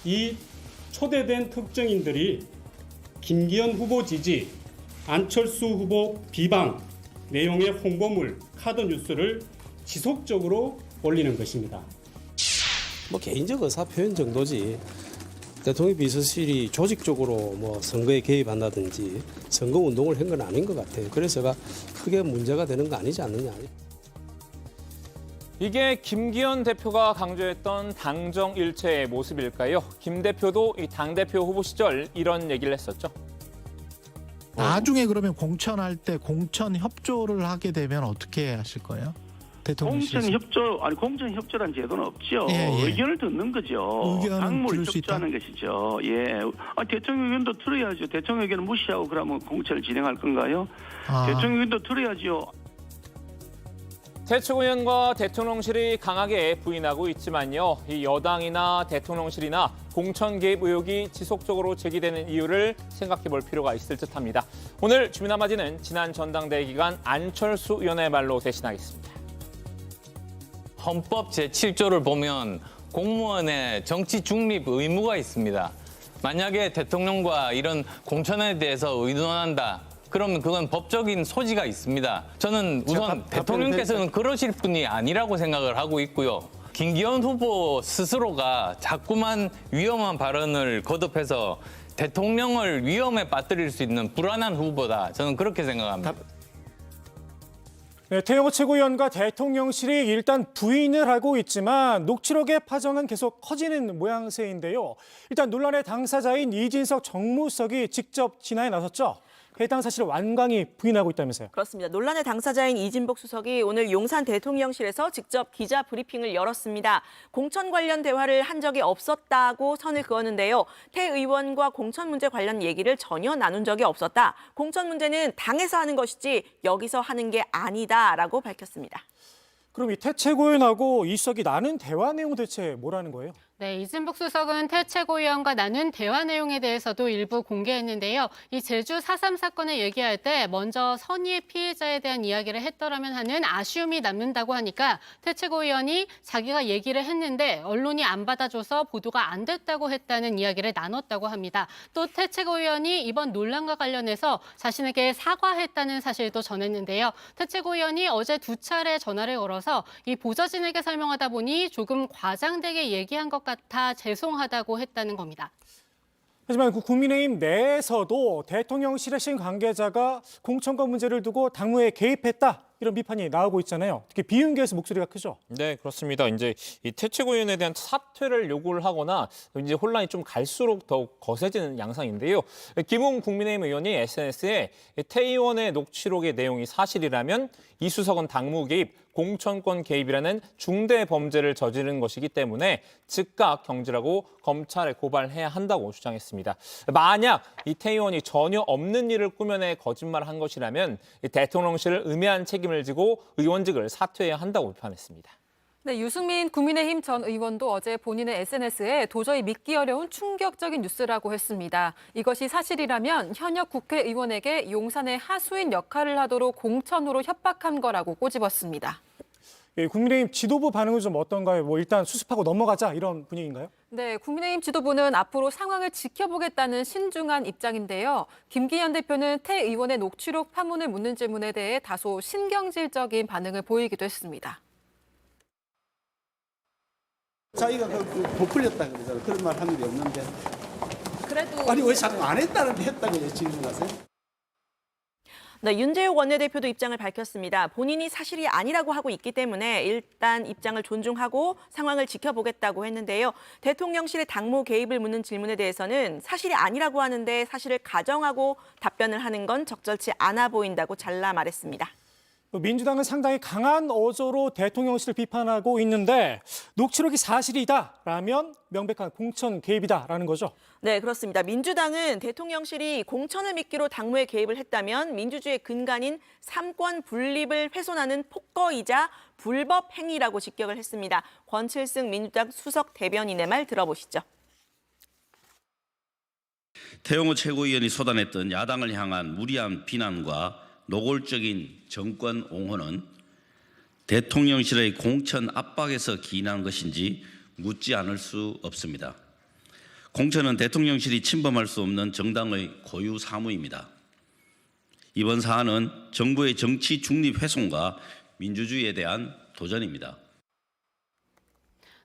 이 초대된 특정인들이 김기현 후보 지지, 안철수 후보 비방 내용의 홍보물, 카드 뉴스를 지속적으로 올리는 것입니다. 뭐 개인적 의사 표현 정도지 대통령 비서실이 조직적으로 뭐 선거에 개입한다든지 선거 운동을 한 건 아닌 것 같아요. 그래서가 크게 문제가 되는 거 아니지 않느냐. 이게 김기현 대표가 강조했던 당정 일체의 모습일까요? 김 대표도 이 당대표 후보 시절 이런 얘기를 했었죠. 나중에 그러면 공천할 때 공천 협조를 하게 되면 어떻게 하실 거예요? 공천 협조란 제도는 없죠. 예. 의견을 듣는 거죠. 당무를 협조하는 것이죠. 예. 대통령 의견도 들어야죠. 대통령 의견을 무시하고 그러면 공천을 진행할 건가요? 대통령 의견도 들어야죠. 태측의원과 대통령실이 강하게 부인하고 있지만요. 이 여당이나 대통령실이나 공천 개입 의혹이 지속적으로 제기되는 이유를 생각해 볼 필요가 있을 듯합니다. 오늘 주민 한마디는 지난 전당대회 기간 안철수 의원의 말로 대신하겠습니다. 헌법 제7조를 보면 공무원의 정치 중립 의무가 있습니다. 만약에 대통령과 이런 공천에 대해서 의논한다. 그러면 그건 법적인 소지가 있습니다. 저는 우선 대통령께서는 그러실 분이 아니라고 생각을 하고 있고요. 김기현 후보 스스로가 자꾸만 위험한 발언을 거듭해서 대통령을 위험에 빠뜨릴 수 있는 불안한 후보다. 저는 그렇게 생각합니다. 네, 태영호 최고위원과 대통령실이 일단 부인을 하고 있지만 녹취록의 파장은 계속 커지는 모양새인데요. 일단 논란의 당사자인 이진석 정무수석이 직접 진화에 나섰죠. 해당 사실을 완강히 부인하고 있다면서요. 그렇습니다. 논란의 당사자인 이진복 수석이 오늘 용산 대통령실에서 직접 기자 브리핑을 열었습니다. 공천 관련 대화를 한 적이 없었다고 선을 그었는데요. 태 의원과 공천 문제 관련 얘기를 전혀 나눈 적이 없었다. 공천 문제는 당에서 하는 것이지 여기서 하는 게 아니다라고 밝혔습니다. 그럼 이 태 최고위원하고 이 수석이 나눈 대화 내용 대체 뭐라는 거예요? 네, 이진복 수석은 태 최고위원과 나눈 대화 내용에 대해서도 일부 공개했는데요. 이 제주 4.3 사건을 얘기할 때 먼저 선의의 피해자에 대한 이야기를 했더라면 하는 아쉬움이 남는다고 하니까 태 최고위원이 자기가 얘기를 했는데 언론이 안 받아줘서 보도가 안 됐다고 했다는 이야기를 나눴다고 합니다. 또 태 최고위원이 이번 논란과 관련해서 자신에게 사과했다는 사실도 전했는데요. 태 최고위원이 어제 2차례 전화를 걸어서 이 보좌진에게 설명하다 보니 조금 과장되게 얘기한 것 같아 죄송하다고 했다는 겁니다. 하지만 국민의힘 내에서도 대통령실의 신 관계자가 공천권 문제를 두고 당무에 개입했다. 이런 비판이 나오고 있잖아요. 특히 비윤계에서 목소리가 크죠. 네, 그렇습니다. 이제 이 태 최고위원에 대한 사퇴를 요구를 하거나 이제 혼란이 좀 갈수록 더욱 거세지는 양상인데요. 김웅 국민의힘 의원이 SNS에 태 의원의 녹취록의 내용이 사실이라면 이 수석은 당무 개입, 공천권 개입이라는 중대 범죄를 저지른 것이기 때문에 즉각 경질하고 검찰에 고발해야 한다고 주장했습니다. 만약 이 태 의원이 전혀 없는 일을 꾸며내 거짓말한 것이라면 대통령실을 음해한 책임을 지고 의원직을 사퇴해야 한다고 비판했습니다. 네, 유승민 국민의힘 전 의원도 어제 본인의 SNS에 도저히 믿기 어려운 충격적인 뉴스라고 했습니다. 이것이 사실이라면 현역 국회의원에게 용산의 하수인 역할을 하도록 공천으로 협박한 거라고 꼬집었습니다. 예, 국민의힘 지도부 반응은 좀 어떤가요? 뭐 일단 수습하고 넘어가자 이런 분위기인가요? 네, 국민의힘 지도부는 앞으로 상황을 지켜보겠다는 신중한 입장인데요. 김기현 대표는 태 의원의 녹취록 파문을 묻는 질문에 대해 다소 신경질적인 반응을 보이기도 했습니다. 자기가 부풀렸다 그러잖아요. 그런 말 한 일이 없는데. 그래도 아니 왜 자꾸 안 했다는데 했다고 질문하세요? 네, 윤재욱 원내대표도 입장을 밝혔습니다. 본인이 사실이 아니라고 하고 있기 때문에 일단 입장을 존중하고 상황을 지켜보겠다고 했는데요. 대통령실의 당무 개입을 묻는 질문에 대해서는 사실이 아니라고 하는데 사실을 가정하고 답변을 하는 건 적절치 않아 보인다고 잘라 말했습니다. 민주당은 상당히 강한 어조로 대통령실을 비판하고 있는데 녹취록이 사실이다라면 명백한 공천 개입이다라는 거죠. 네, 그렇습니다. 민주당은 대통령실이 공천을 미끼로 당무에 개입을 했다면 민주주의의 근간인 삼권 분립을 훼손하는 폭거이자 불법 행위라고 직격을 했습니다. 권칠승 민주당 수석 대변인의 말 들어보시죠. 태영호 최고위원이 쏟아냈던 야당을 향한 무리한 비난과 노골적인 정권 옹호는 대통령실의 공천 압박에서 기인한 것인지 묻지 않을 수 없습니다. 공천은 대통령실이 침범할 수 없는 정당의 고유 사무입니다. 이번 사안은 정부의 정치 중립 훼손과 민주주의에 대한 도전입니다.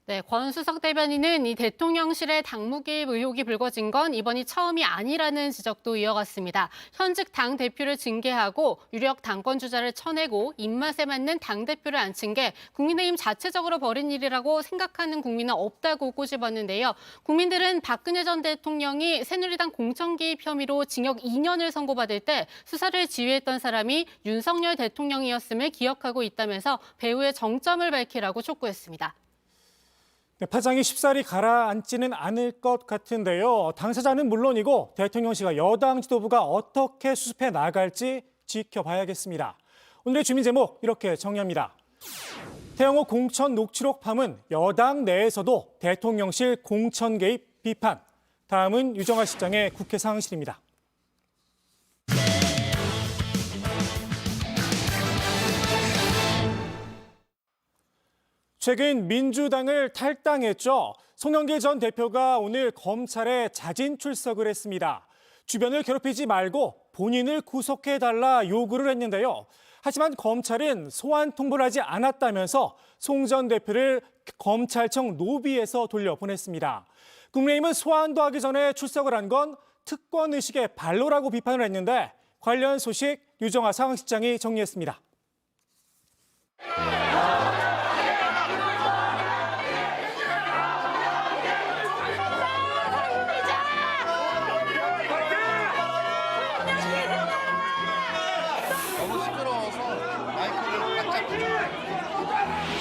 네, 권 수석 대변인은 이 대통령실의 당무 개입 의혹이 불거진 건 이번이 처음이 아니라는 지적도 이어갔습니다. 현직 당대표를 징계하고 유력 당권 주자를 쳐내고 입맛에 맞는 당대표를 앉힌 게 국민의힘 자체적으로 벌인 일이라고 생각하는 국민은 없다고 꼬집었는데요. 국민들은 박근혜 전 대통령이 새누리당 공천 개입 혐의로 징역 2년을 선고받을 때 수사를 지휘했던 사람이 윤석열 대통령이었음을 기억하고 있다면서 배후의 정점을 밝히라고 촉구했습니다. 파장이 쉽사리 가라앉지는 않을 것 같은데요. 당사자는 물론이고 대통령실과 여당 지도부가 어떻게 수습해 나갈지 지켜봐야겠습니다. 오늘의 주민 제목 이렇게 정리합니다. 태영호 공천 녹취록 파문, 여당 내에서도 대통령실 공천 개입 비판. 다음은 유정아 실장의 국회 상황실입니다. 최근 민주당을 탈당했죠. 송영길 전 대표가 오늘 검찰에 자진 출석을 했습니다. 주변을 괴롭히지 말고 본인을 구속해달라 요구를 했는데요. 하지만 검찰은 소환 통보를 하지 않았다면서 송 전 대표를 검찰청 노비에서 돌려보냈습니다. 국민의힘은 소환도 하기 전에 출석을 한 건 특권의식의 발로라고 비판을 했는데 관련 소식 유정아 상황실장이 정리했습니다.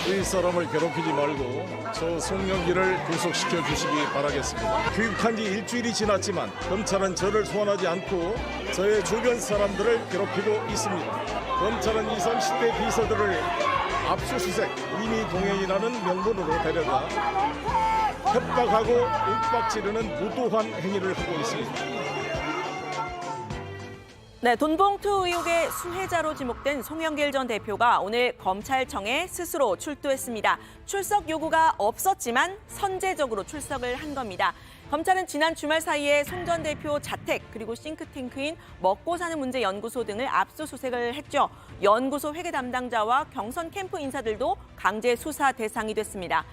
이 사람을 괴롭히지 말고 저 송영길을 구속시켜 주시기 바라겠습니다. 귀국한 지 일주일이 지났지만 검찰은 저를 소환하지 않고 저의 주변 사람들을 괴롭히고 있습니다. 검찰은 20, 30대 비서들을 압수수색, 임의 동행이라는 명분으로 데려가 협박하고 윽박지르는 무도한 행위를 하고 있습니다. 네, 돈봉투 의혹의 수혜자로 지목된 송영길 전 대표가 오늘 검찰청에 스스로 출두했습니다. 출석 요구가 없었지만 선제적으로 출석을 한 겁니다. 검찰은 지난 주말 사이에 송 전 대표 자택 그리고 싱크탱크인 먹고 사는 문제 연구소 등을 압수수색을 했죠. 연구소 회계 담당자와 경선 캠프 인사들도 강제 수사 대상이 됐습니다.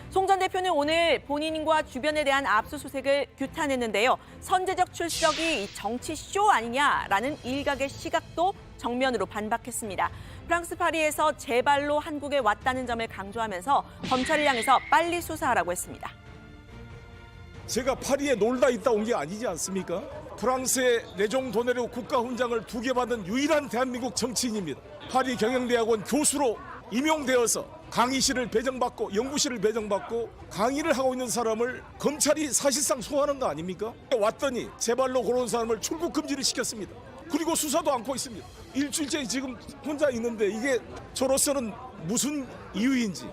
송 전 대표는 오늘 본인과 주변에 대한 압수수색을 규탄했는데요. 선제적 출석이 정치 쇼 아니냐라는 일각의 시각도 정면으로 반박했습니다. 프랑스 파리에서 제 발로 한국에 왔다는 점을 강조하면서 검찰을 향해서 빨리 수사하라고 했습니다. 제가 파리에 놀다 있다 온 게 아니지 않습니까? 프랑스의 레종 도네르 국가훈장을 2개 받은 유일한 대한민국 정치인입니다. 파리 경영대학원 교수로 임용되어서 강의실을 배정받고 연구실을 배정받고 강의를 하고 있는 사람을 검찰이 사실상 소환한 거 아닙니까? 왔더니 제 발로 걸어온 사람을 출국 금지를 시켰습니다. 그리고 수사도 않고 있습니다. 일주일째 지금 혼자 있는데 이게 저로서는 무슨 이유인지.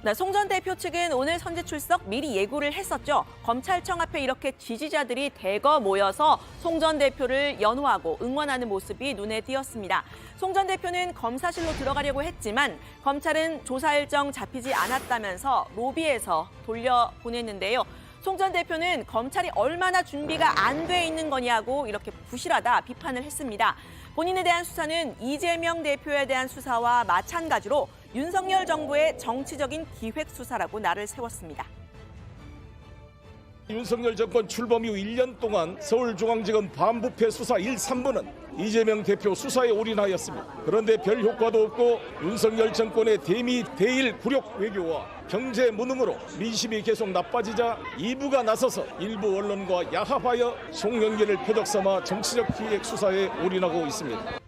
네, 송 전 대표 측은 오늘 선제 출석 미리 예고를 했었죠. 검찰청 앞에 이렇게 지지자들이 대거 모여서 송 전 대표를 연호하고 응원하는 모습이 눈에 띄었습니다. 송 전 대표는 검사실로 들어가려고 했지만 검찰은 조사 일정 잡히지 않았다면서 로비에서 돌려보냈는데요. 송 전 대표는 검찰이 얼마나 준비가 안 돼 있는 거냐고 이렇게 부실하다 비판을 했습니다. 본인에 대한 수사는 이재명 대표에 대한 수사와 마찬가지로 윤석열 정부의 정치적인 기획 수사라고 날을 세웠습니다. 윤석열 정권 출범 이후 1년 동안 서울중앙지검 반부패 수사 1, 3부는 이재명 대표 수사에 올인하였습니다. 그런데 별 효과도 없고 윤석열 정권의 대미 대일 굴욕 외교와 경제 무능으로 민심이 계속 나빠지자 2부가 나서서 일부 언론과 야합하여 송영길을 표적 삼아 정치적 기획 수사에 올인하고 있습니다.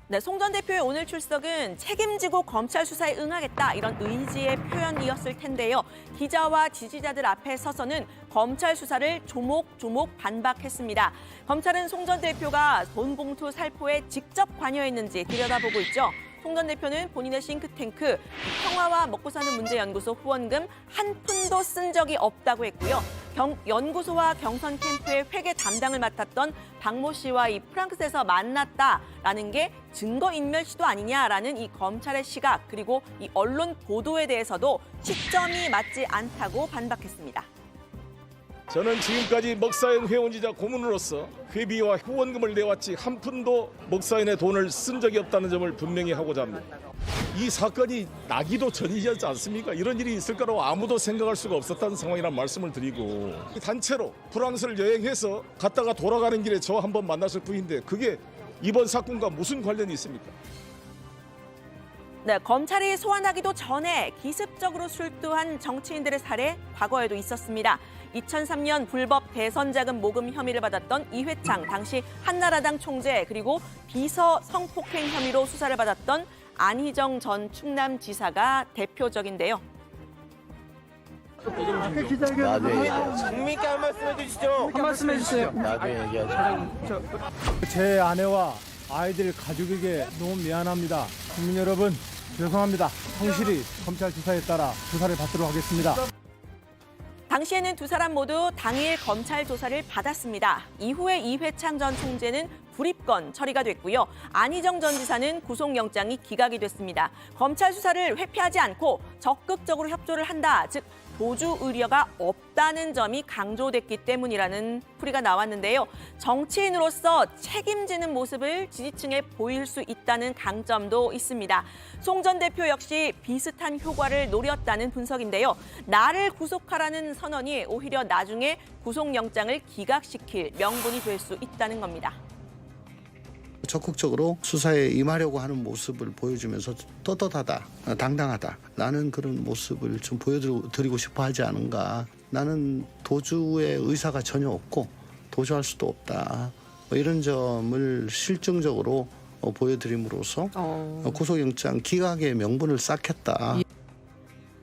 네, 송 전 대표의 오늘 출석은 책임지고 검찰 수사에 응하겠다 이런 의지의 표현이었을 텐데요. 기자와 지지자들 앞에 서서는 검찰 수사를 조목조목 반박했습니다. 검찰은 송 전 대표가 돈 봉투 살포에 직접 관여했는지 들여다보고 있죠. 송 전 대표는 본인의 싱크탱크 평화와 먹고사는 문제연구소 후원금 한 푼도 쓴 적이 없다고 했고요. 연구소와 경선 캠프의 회계 담당을 맡았던 박모 씨와 이 프랑스에서 만났다라는 게 증거인멸 시도 아니냐라는 이 검찰의 시각 그리고 이 언론 보도에 대해서도 시점이 맞지 않다고 반박했습니다. 저는 지금까지 먹사연 회원이자 고문으로서 회비와 후원금을 내왔지 한 푼도 먹사연의 돈을 쓴 적이 없다는 점을 분명히 하고자 합니다. 이 사건이 나기도 전이지 않습니까? 이런 일이 있을 거라고 아무도 생각할 수가 없었다는 상황이라는 말씀을 드리고 단체로 프랑스를 여행해서 갔다가 돌아가는 길에 저 한번 만났을 뿐인데 그게 이번 사건과 무슨 관련이 있습니까? 네, 검찰이 소환하기도 전에 기습적으로 출두한 정치인들의 사례 과거에도 있었습니다. 2003년 불법 대선 자금 모금 혐의를 받았던 이회창 당시 한나라당 총재 그리고 비서 성폭행 혐의로 수사를 받았던 안희정 전 충남지사가 대표적인데요. 국민께 한 말씀 해주시죠. 한 말씀 해주세요. 나중에 얘기하죠. 제 아내와 아이들 가족에게 너무 미안합니다. 국민 여러분 죄송합니다. 성실히 검찰 수사에 따라 조사를 받도록 하겠습니다. 당시에는 두 사람 모두 당일 검찰 조사를 받았습니다. 이후에 이회창 전 총재는 불입건 처리가 됐고요. 안희정 전 지사는 구속영장이 기각이 됐습니다. 검찰 수사를 회피하지 않고 적극적으로 협조를 한다. 즉 도주 의뢰가 없다는 점이 강조됐기 때문이라는 풀이가 나왔는데요. 정치인으로서 책임지는 모습을 지지층에 보일 수 있다는 강점도 있습니다. 송 전 대표 역시 비슷한 효과를 노렸다는 분석인데요. 나를 구속하라는 선언이 오히려 나중에 구속영장을 기각시킬 명분이 될 수 있다는 겁니다. 적극적으로 수사에 임하려고 하는 모습을 보여주면서 떳떳하다, 당당하다. 나는 그런 모습을 좀 보여드리고 싶어 하지 않은가. 나는 도주의 의사가 전혀 없고 도주할 수도 없다. 이런 점을 실증적으로 보여드림으로써 구속영장 기각의 명분을 쌓겠다.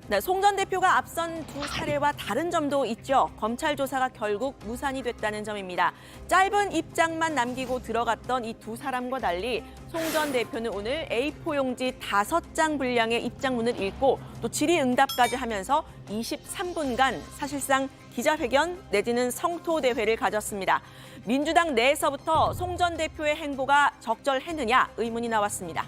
네, 송 전 대표가 앞선 두 사례와 다른 점도 있죠. 검찰 조사가 결국 무산이 됐다는 점입니다. 짧은 입장만 남기고 들어갔던 이 두 사람과 달리 송 전 대표는 오늘 A4 용지 5장 분량의 입장문을 읽고 또 질의응답까지 하면서 23분간 사실상 기자회견 내지는 성토대회를 가졌습니다. 민주당 내에서부터 송 전 대표의 행보가 적절했느냐 의문이 나왔습니다.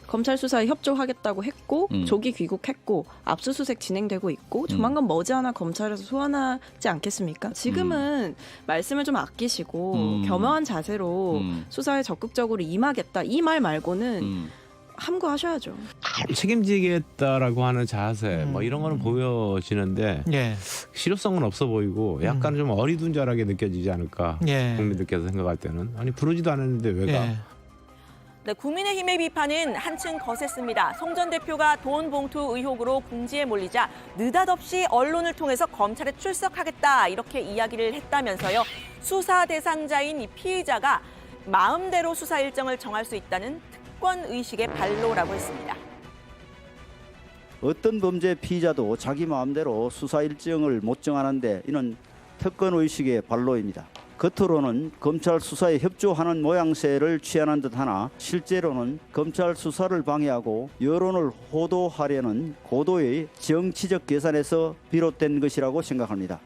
검찰 수사에 협조하겠다고 했고 조기 귀국했고 압수수색 진행되고 있고 조만간 머지않아 검찰에서 소환하지 않겠습니까? 지금은 말씀을 좀 아끼시고 겸허한 자세로 수사에 적극적으로 임하겠다 이 말 말고는 함구하셔야죠. 책임지겠다라고 하는 자세 뭐 이런 거는 보여지는데 실효성은 없어 보이고 약간 좀 어리둥절하게 느껴지지 않을까 국민들께서 생각할 때는 아니 부르지도 않았는데 왜가 네, 국민의힘의 비판은 한층 거셌습니다. 송 전 대표가 돈 봉투 의혹으로 궁지에 몰리자 느닷없이 언론을 통해서 검찰에 출석하겠다 이렇게 이야기를 했다면서요. 수사 대상자인 이 피의자가 마음대로 수사 일정을 정할 수 있다는 특권 의식의 발로라고 했습니다. 어떤 범죄 피의자도 자기 마음대로 수사 일정을 못 정하는데 이는 특권 의식의 발로입니다. 겉으로는 검찰 수사에 협조하는 모양새를 취하는 듯하나 실제로는 검찰 수사를 방해하고 여론을 호도하려는 고도의 정치적 계산에서 비롯된 것이라고 생각합니다.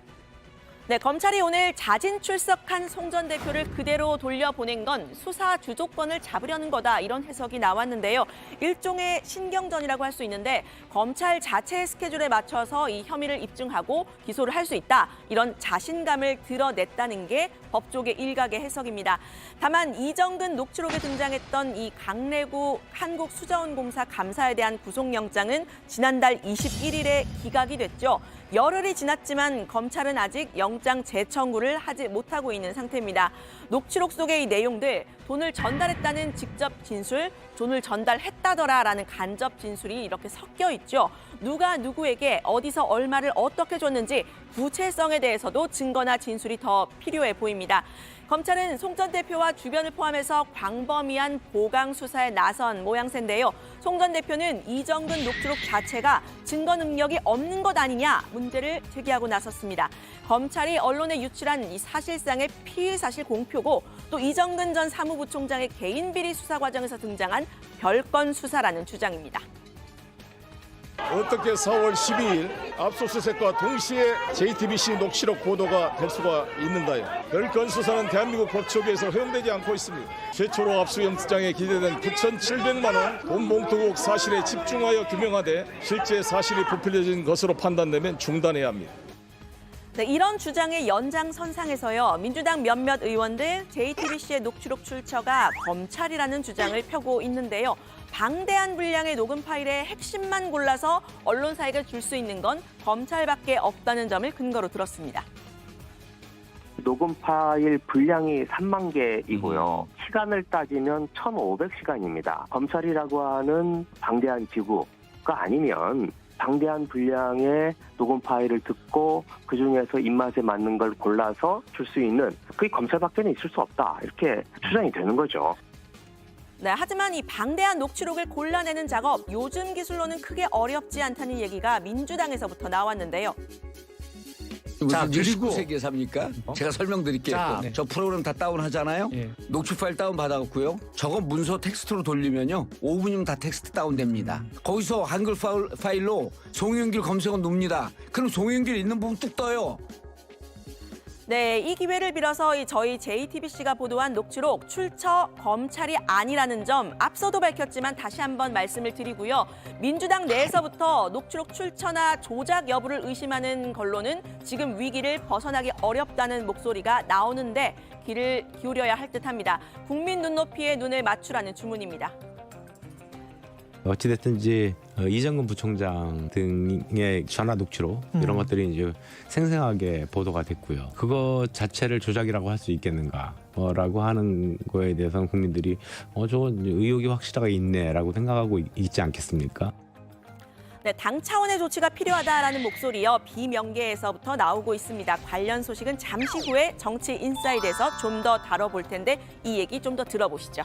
네, 검찰이 오늘 자진 출석한 송 전 대표를 그대로 돌려보낸 건 수사 주도권을 잡으려는 거다 이런 해석이 나왔는데요. 일종의 신경전이라고 할 수 있는데 검찰 자체의 스케줄에 맞춰서 이 혐의를 입증하고 기소를 할 수 있다 이런 자신감을 드러냈다는 게 법조계 일각의 해석입니다. 다만 이정근 녹취록에 등장했던 이 강래구 한국수자원공사 감사에 대한 구속영장은 지난달 21일에 기각이 됐죠. 열흘이 지났지만 검찰은 아직 영장 재청구를 하지 못하고 있는 상태입니다. 녹취록 속의 이 내용들, 돈을 전달했다는 직접 진술, 돈을 전달했다더라라는 간접 진술이 이렇게 섞여 있죠. 누가 누구에게 어디서 얼마를 어떻게 줬는지 구체성에 대해서도 증거나 진술이 더 필요해 보입니다. 검찰은 송 전 대표와 주변을 포함해서 광범위한 보강 수사에 나선 모양새인데요. 송 전 대표는 이정근 녹취록 자체가 증거 능력이 없는 것 아니냐 문제를 제기하고 나섰습니다. 검찰이 언론에 유출한 이 사실상의 피의 사실 공표고 또 이정근 전 사무부총장의 개인 비리 수사 과정에서 등장한 별건 수사라는 주장입니다. 어떻게 4월 12일 압수수색과 동시에 JTBC 녹취록 보도가 될 수가 있는가요? 별건 수사는 대한민국 법조계에서 허용되지 않고 있습니다. 최초로 압수영장에 기재된 9,700만 원 돈 봉투국 사실에 집중하여 규명하되 실제 사실이 부풀려진 것으로 판단되면 중단해야 합니다. 네, 이런 주장의 연장선상에서요. 민주당 몇몇 의원들 JTBC의 녹취록 출처가 검찰이라는 주장을 펴고 있는데요. 방대한 분량의 녹음 파일의 핵심만 골라서 언론사에게 줄 수 있는 건 검찰밖에 없다는 점을 근거로 들었습니다. 녹음 파일 분량이 3만 개이고요. 시간을 따지면 1,500시간입니다. 검찰이라고 하는 방대한 기구가 아니면 방대한 분량의 녹음 파일을 듣고 그중에서 입맛에 맞는 걸 골라서 줄 수 있는 그게 검찰밖에는 있을 수 없다. 이렇게 추정이 되는 거죠. 네, 하지만 이 방대한 녹취록을 골라내는 작업, 요즘 기술로는 크게 어렵지 않다는 얘기가 민주당에서부터 나왔는데요. 자, 그리고 19세기에 삽니까? 제가 설명드릴게요. 저 프로그램 다 다운하잖아요. 녹취 파일 다운 받아갖고요. 저거 문서 텍스트로 돌리면요. 5분이면 다 텍스트 다운됩니다. 거기서 한글 파일로 송영길 검색어 눕니다. 그럼 송영길 있는 부분 뚝 떠요. 네, 이 기회를 빌어서 저희 JTBC가 보도한 녹취록 출처 검찰이 아니라는 점 앞서도 밝혔지만 다시 한번 말씀을 드리고요. 민주당 내에서부터 녹취록 출처나 조작 여부를 의심하는 걸로는 지금 위기를 벗어나기 어렵다는 목소리가 나오는데 귀를 기울여야 할 듯합니다. 국민 눈높이에 눈을 맞추라는 주문입니다. 어찌됐든지 이정근 부총장 등의 전화 녹취록 이런 것들이 이제 생생하게 보도가 됐고요. 그거 자체를 조작이라고 할 수 있겠는가? 라고 하는 거에 대해서는 국민들이 저 의혹이 확실하게 있네라고 생각하고 있지 않겠습니까? 네, 당 차원의 조치가 필요하다라는 목소리요. 비명계에서부터 나오고 있습니다. 관련 소식은 잠시 후에 정치 인사이드에서 좀 더 다뤄볼 텐데 이 얘기 좀 더 들어보시죠.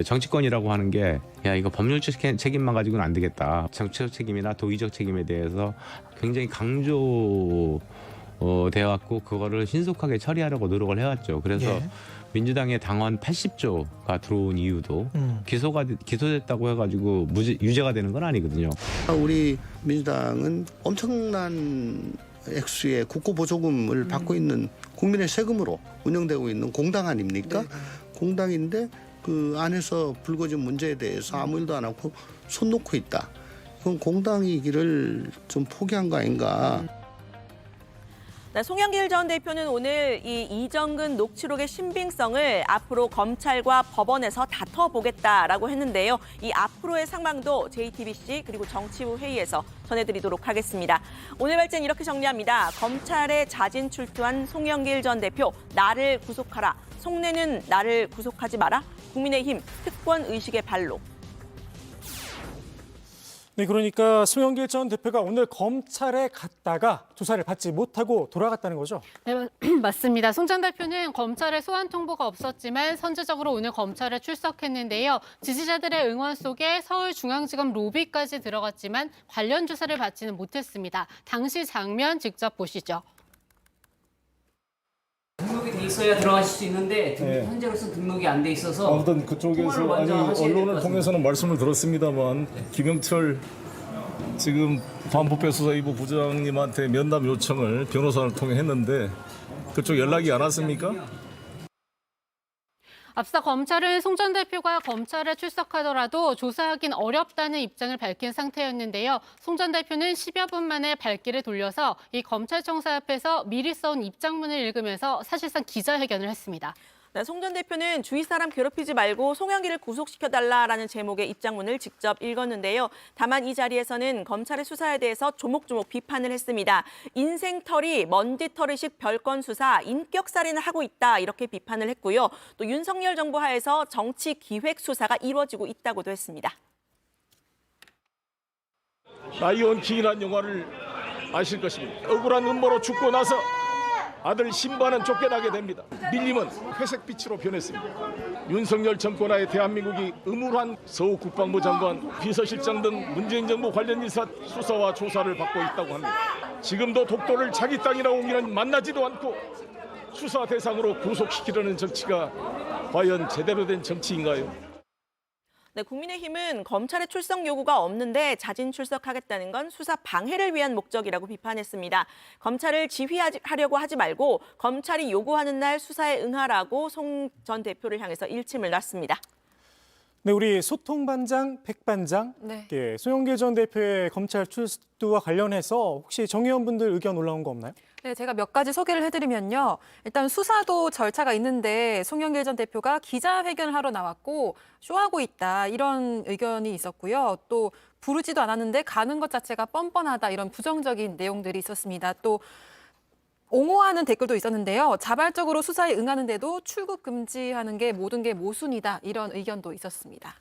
정치권이라고 하는 게 이거 법률적 책임만 가지고는 안 되겠다. 정치적 책임이나 도의적 책임에 대해서 굉장히 강조되어왔고 그거를 신속하게 처리하려고 노력을 해왔죠. 그래서 민주당의 당원 80조가 들어온 이유도 기소됐다고 해가지고 유죄가 되는 건 아니거든요. 우리 민주당은 엄청난 액수의 국고보조금을 받고 있는 국민의 세금으로 운영되고 있는 공당 아닙니까? 공당인데 그 안에서 불거진 문제에 대해서 아무 일도 안 하고 손 놓고 있다. 그건 공당의 길을 좀 포기한 거 아닌가. 네, 송영길 전 대표는 오늘 이 이정근 녹취록의 신빙성을 앞으로 검찰과 법원에서 다퉈보겠다라고 했는데요. 이 앞으로의 상황도 JTBC 그리고 정치부 회의에서 전해드리도록 하겠습니다. 오늘 발제는 이렇게 정리합니다. 검찰에 자진 출두한 송영길 전 대표, 나를 구속하라. 속내는 나를 구속하지 마라. 국민의힘 특권 의식의 발로. 네, 그러니까 송영길 전 대표가 오늘 검찰에 갔다가 조사를 받지 못하고 돌아갔다는 거죠? 네, 맞습니다. 송 전 대표는 검찰에 소환 통보가 없었지만 선제적으로 오늘 검찰에 출석했는데요. 지지자들의 응원 속에 서울중앙지검 로비까지 들어갔지만 관련 조사를 받지는 못했습니다. 당시 장면 직접 보시죠. 등록이 돼 있어야 들어가실 수 있는데 현재로서 등록이 안 돼 있어서 아무튼 그쪽에서 언론을 통해서는 말씀을 들었습니다만 김영철 지금 반부패수사 2부 부장님한테 면담 요청을 변호사를 통해 했는데 그쪽 연락이 안 왔습니까? 앞서 검찰은 송 전 대표가 검찰에 출석하더라도 조사하긴 어렵다는 입장을 밝힌 상태였는데요. 송 전 대표는 10여 분 만에 발길을 돌려서 이 검찰청사 앞에서 미리 써온 입장문을 읽으면서 사실상 기자회견을 했습니다. 네, 송 전 대표는 주위 사람 괴롭히지 말고 송영길을 구속시켜달라라는 제목의 입장문을 직접 읽었는데요. 다만 이 자리에서는 검찰의 수사에 대해서 조목조목 비판을 했습니다. 인생털이 먼지털이식 별건 수사, 인격살인을 하고 있다 이렇게 비판을 했고요. 또 윤석열 정부 하에서 정치 기획 수사가 이루어지고 있다고도 했습니다. 라이온 킹이라는 영화를 아실 것입니다. 억울한 음모로 죽고 나서 아들 신부와는 쫓겨나게 됩니다. 밀림은 회색빛으로 변했습니다. 윤석열 정권하에 대한민국이 의무한 서욱 국방부 장관, 비서실장 등 문재인 정부 관련 인사 수사와 조사를 받고 있다고 합니다. 지금도 독도를 자기 땅이라고 우기는 만나지도 않고 수사 대상으로 구속시키려는 정치가 과연 제대로 된 정치인가요? 네, 국민의힘은 검찰의 출석 요구가 없는데 자진 출석하겠다는 건 수사 방해를 위한 목적이라고 비판했습니다. 검찰을 지휘하려고 하지 말고 검찰이 요구하는 날 수사에 응하라고 송 전 대표를 향해서 일침을 놨습니다. 네, 우리 소통반장, 백반장, 네. 송영길 전 대표의 검찰 출두와 관련해서 혹시 정 의원분들 의견 올라온 거 없나요? 네, 제가 몇 가지 소개를 해드리면요. 일단 수사도 절차가 있는데 송영길 전 대표가 기자회견을 하러 나왔고 쇼하고 있다 이런 의견이 있었고요. 또 부르지도 않았는데 가는 것 자체가 뻔뻔하다 이런 부정적인 내용들이 있었습니다. 또 옹호하는 댓글도 있었는데요. 자발적으로 수사에 응하는데도 출국 금지하는 게 모든 게 모순이다 이런 의견도 있었습니다.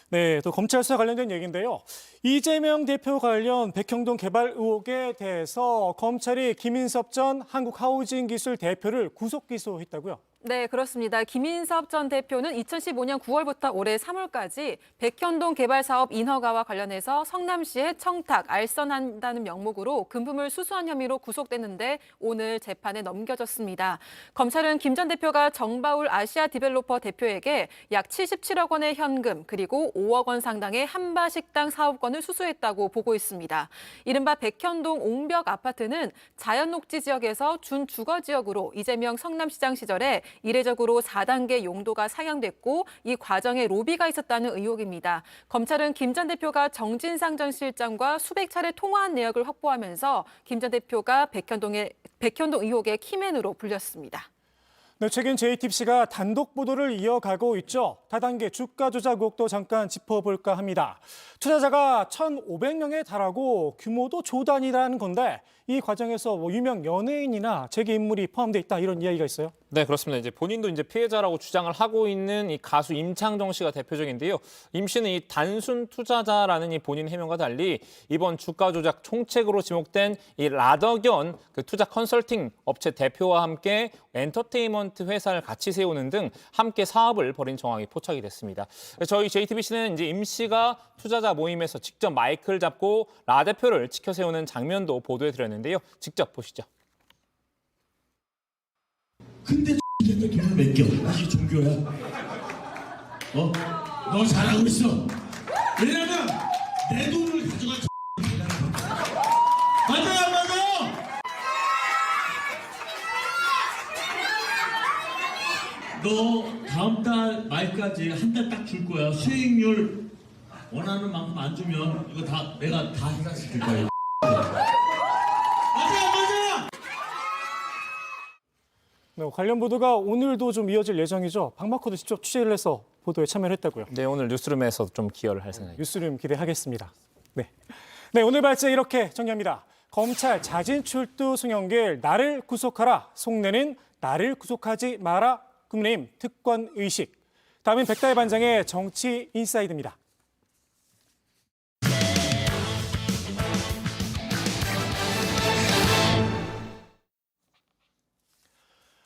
네, 또 검찰 수사 관련된 얘기인데요. 이재명 대표 관련 백현동 개발 의혹에 대해서 검찰이 김인섭 전 한국하우징기술 대표를 구속 기소했다고요? 네, 그렇습니다. 김인섭 전 대표는 2015년 9월부터 올해 3월까지 백현동 개발 사업 인허가와 관련해서 성남시에 청탁, 알선한다는 명목으로 금품을 수수한 혐의로 구속됐는데 오늘 재판에 넘겨졌습니다. 검찰은 김 전 대표가 정바울 아시아 디벨로퍼 대표에게 약 77억 원의 현금 그리고 5억 원 상당의 한바식당 사업권을 수수했다고 보고 있습니다. 이른바 백현동 옹벽 아파트는 자연녹지 지역에서 준주거 지역으로 이재명 성남시장 시절에 이례적으로 4단계 용도가 상향됐고 이 과정에 로비가 있었다는 의혹입니다. 검찰은 김 전 대표가 정진상 전 실장과 수백 차례 통화한 내역을 확보하면서 김 전 대표가 백현동 의혹의 키맨으로 불렸습니다. 네, 최근 JTBC가 단독 보도를 이어가고 있죠. 다단계 주가 조작 의혹도 잠깐 짚어볼까 합니다. 투자자가 1,500명에 달하고 규모도 조단이라는 건데 이 과정에서 유명 연예인이나 재계 인물이 포함돼 있다 이런 이야기가 있어요. 네, 그렇습니다. 이제 본인도 피해자라고 주장을 하고 있는 이 가수 임창정 씨가 대표적인데요. 임 씨는 이 단순 투자자라는 이 본인 해명과 달리 이번 주가 조작 총책으로 지목된 이 라더견 투자 컨설팅 업체 대표와 함께 엔터테인먼트 회사를 같이 세우는 등 함께 사업을 벌인 정황이 포착이 됐습니다. 저희 JTBC는 이제 임 씨가 투자자 모임에서 직접 마이크를 잡고 라 대표를 지켜 세우는 장면도 보도해 드렸는데요. 직접 보시죠. 근데 돈을 맡겨. 이게 종교야. 너 잘하고 있어. 왜냐면 내 돈을 가져가. 맞아요, 안 맞아요? 너 다음 달 말까지 한 달 딱 줄 거야. 수익률 원하는 만큼 안 주면 이거 다 내가 다 해결시킬 거야. 네, 관련 보도가 오늘도 좀 이어질 예정이죠. 박마코도 직접 취재를 해서 보도에 참여를 했다고요. 네, 오늘 뉴스룸에서 좀 기여를 할 생각입니다. 뉴스룸 기대하겠습니다. 네, 오늘 발제 이렇게 정리합니다. 검찰 자진 출두 송영길 나를 구속하라. 속내는 나를 구속하지 마라. 국민의힘 특권 의식. 다음은 백다혜 반장의 정치 인사이드입니다.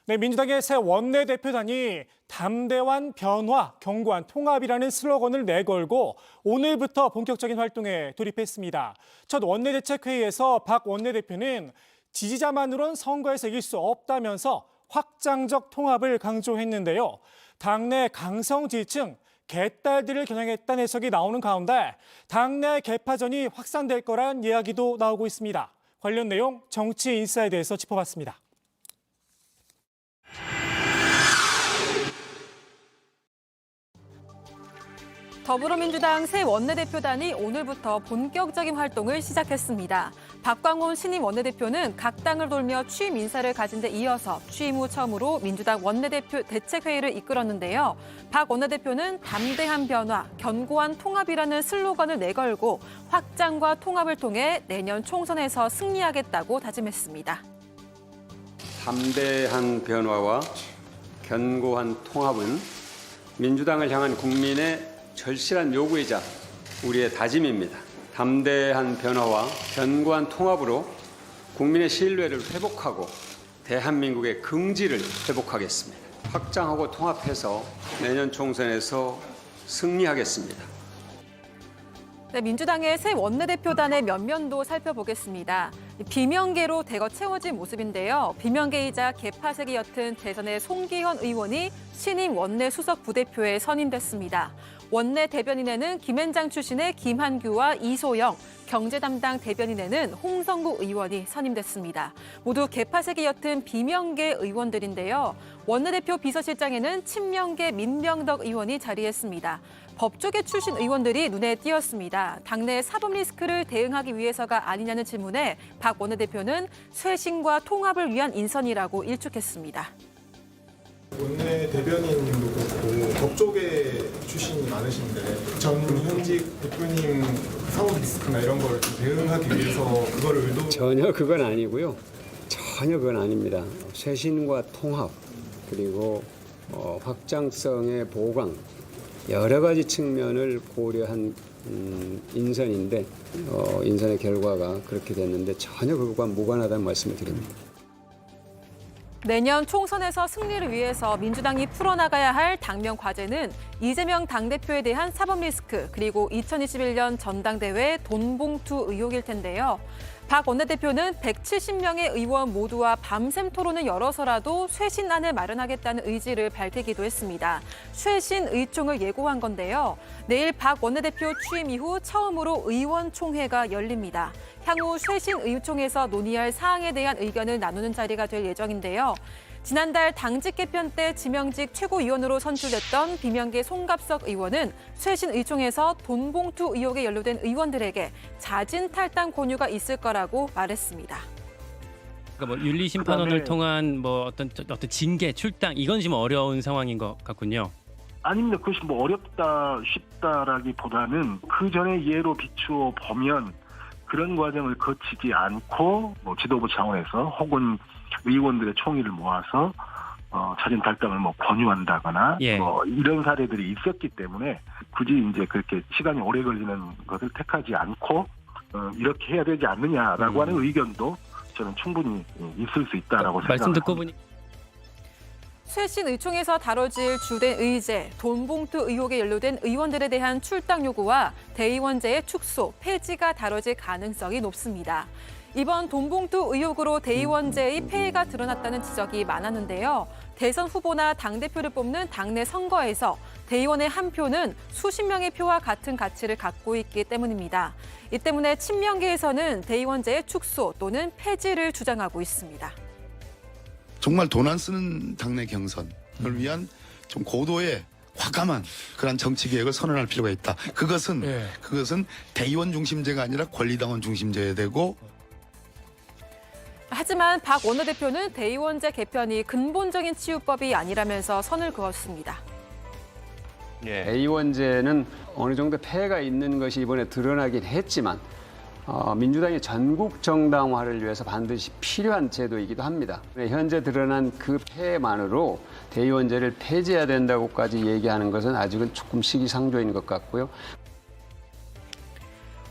네, 민주당의 새 원내대표단이 담대한 변화, 견고한 통합이라는 슬로건을 내걸고 오늘부터 본격적인 활동에 돌입했습니다. 첫 원내대책회의에서 박 원내대표는 지지자만으론 선거에서 이길 수 없다면서 확장적 통합을 강조했는데요. 당내 강성 지지층, 개딸들을 겨냥했다는 해석이 나오는 가운데 당내 개파전이 확산될 거란 이야기도 나오고 있습니다. 관련 내용 정치 인사에 대해서 짚어봤습니다. 더불어민주당 새 원내대표단이 오늘부터 본격적인 활동을 시작했습니다. 박광온 신임 원내대표는 각 당을 돌며 취임 인사를 가진 데 이어서 취임 후 처음으로 민주당 원내대표 대책회의를 이끌었는데요. 박 원내대표는 담대한 변화, 견고한 통합이라는 슬로건을 내걸고 확장과 통합을 통해 내년 총선에서 승리하겠다고 다짐했습니다. 담대한 변화와 견고한 통합은 민주당을 향한 국민의 절실한 요구이자 우리의 다짐입니다. 담대한 변화와 견고한 통합으로 국민의 신뢰를 회복하고 대한민국의 긍지를 회복하겠습니다. 확장하고 통합해서 내년 총선에서 승리하겠습니다. 네, 민주당의 새 원내대표단의 면면도 살펴보겠습니다. 비명계로 대거 채워진 모습인데요. 비명계이자 개파색이 옅은 대선의 송기현 의원이 신임 원내 수석 부대표에 선임됐습니다. 원내 대변인에는 김앤장 출신의 김한규와 이소영, 경제 담당 대변인에는 홍성구 의원이 선임됐습니다. 모두 개파색이 옅은 비명계 의원들인데요. 원내대표 비서실장에는 친명계 민병덕 의원이 자리했습니다. 법조계 출신 의원들이 눈에 띄었습니다. 당내 사법 리스크를 대응하기 위해서가 아니냐는 질문에 박 원내대표는 쇄신과 통합을 위한 인선이라고 일축했습니다. 원내 대변인도 그렇고 법조계 출신이 많으신데 전 현직 대표님 사법 리스크나 이런 걸 좀 대응하기 위해서 그거를 전혀 그건 아니고요. 전혀 그건 아닙니다. 쇄신과 통합 그리고 확장성의 보강 여러 가지 측면을 고려한 인선인데 인선의 결과가 그렇게 됐는데 전혀 그것과 무관하다는 말씀을 드립니다. 내년 총선에서 승리를 위해서 민주당이 풀어나가야 할 당면 과제는 이재명 당대표에 대한 사법 리스크 그리고 2021년 전당대회 돈봉투 의혹일 텐데요. 박 원내대표는 170명의 의원 모두와 밤샘 토론을 열어서라도 쇄신안을 마련하겠다는 의지를 밝히기도 했습니다. 쇄신 의총을 예고한 건데요. 내일 박 원내대표 취임 이후 처음으로 의원총회가 열립니다. 향후 쇄신 의총에서 논의할 사항에 대한 의견을 나누는 자리가 될 예정인데요. 지난달 당직 개편 때 지명직 최고위원으로 선출됐던 비명계 송갑석 의원은 쇄신 의총에서 돈봉투 의혹에 연루된 의원들에게 자진 탈당 권유가 있을 거라고 말했습니다. 그러니까 뭐 윤리 심판원을 통한 뭐 어떤 징계, 출당 이건 지금 어려운 상황인 것 같군요. 아닙니다. 그것이 뭐 어렵다, 쉽다라기보다는 그 전에 예로 비추어 보면 그런 과정을 거치지 않고 뭐 지도부 차원에서 혹은 의원들의 총의를 모아서 자진 탈당을 뭐 권유한다거나 뭐 이런 사례들이 있었기 때문에 굳이 이제 그렇게 시간이 오래 걸리는 것을 택하지 않고 이렇게 해야 되지 않느냐라고 하는 의견도 저는 충분히 있을 수 있다라고 생각합니다. 말씀 듣고 보니 쇄신 의총에서 다뤄질 주된 의제, 돈봉투 의혹에 연루된 의원들에 대한 출당 요구와 대의원제의 축소, 폐지가 다뤄질 가능성이 높습니다. 이번 돈봉투 의혹으로 대의원제의 폐해가 드러났다는 지적이 많았는데요. 대선 후보나 당대표를 뽑는 당내 선거에서 대의원의 한 표는 수십 명의 표와 같은 가치를 갖고 있기 때문입니다. 이 때문에 친명계에서는 대의원제의 축소 또는 폐지를 주장하고 있습니다. 정말 돈 안 쓰는 당내 경선을 위한 좀 고도의 과감한 그런 정치 개혁을 선언할 필요가 있다. 그것은 대의원 중심제가 아니라 권리당원 중심제야 되고. 하지만 박 원내대표는 대의원제 개편이 근본적인 치유법이 아니라면서 선을 그었습니다. 대의원제는 어느 정도 폐해가 있는 것이 이번에 드러나긴 했지만 민주당의 전국 정당화를 위해서 반드시 필요한 제도이기도 합니다. 현재 드러난 그 폐해만으로 대의원제를 폐지해야 된다고까지 얘기하는 것은 아직은 조금 시기상조인 것 같고요.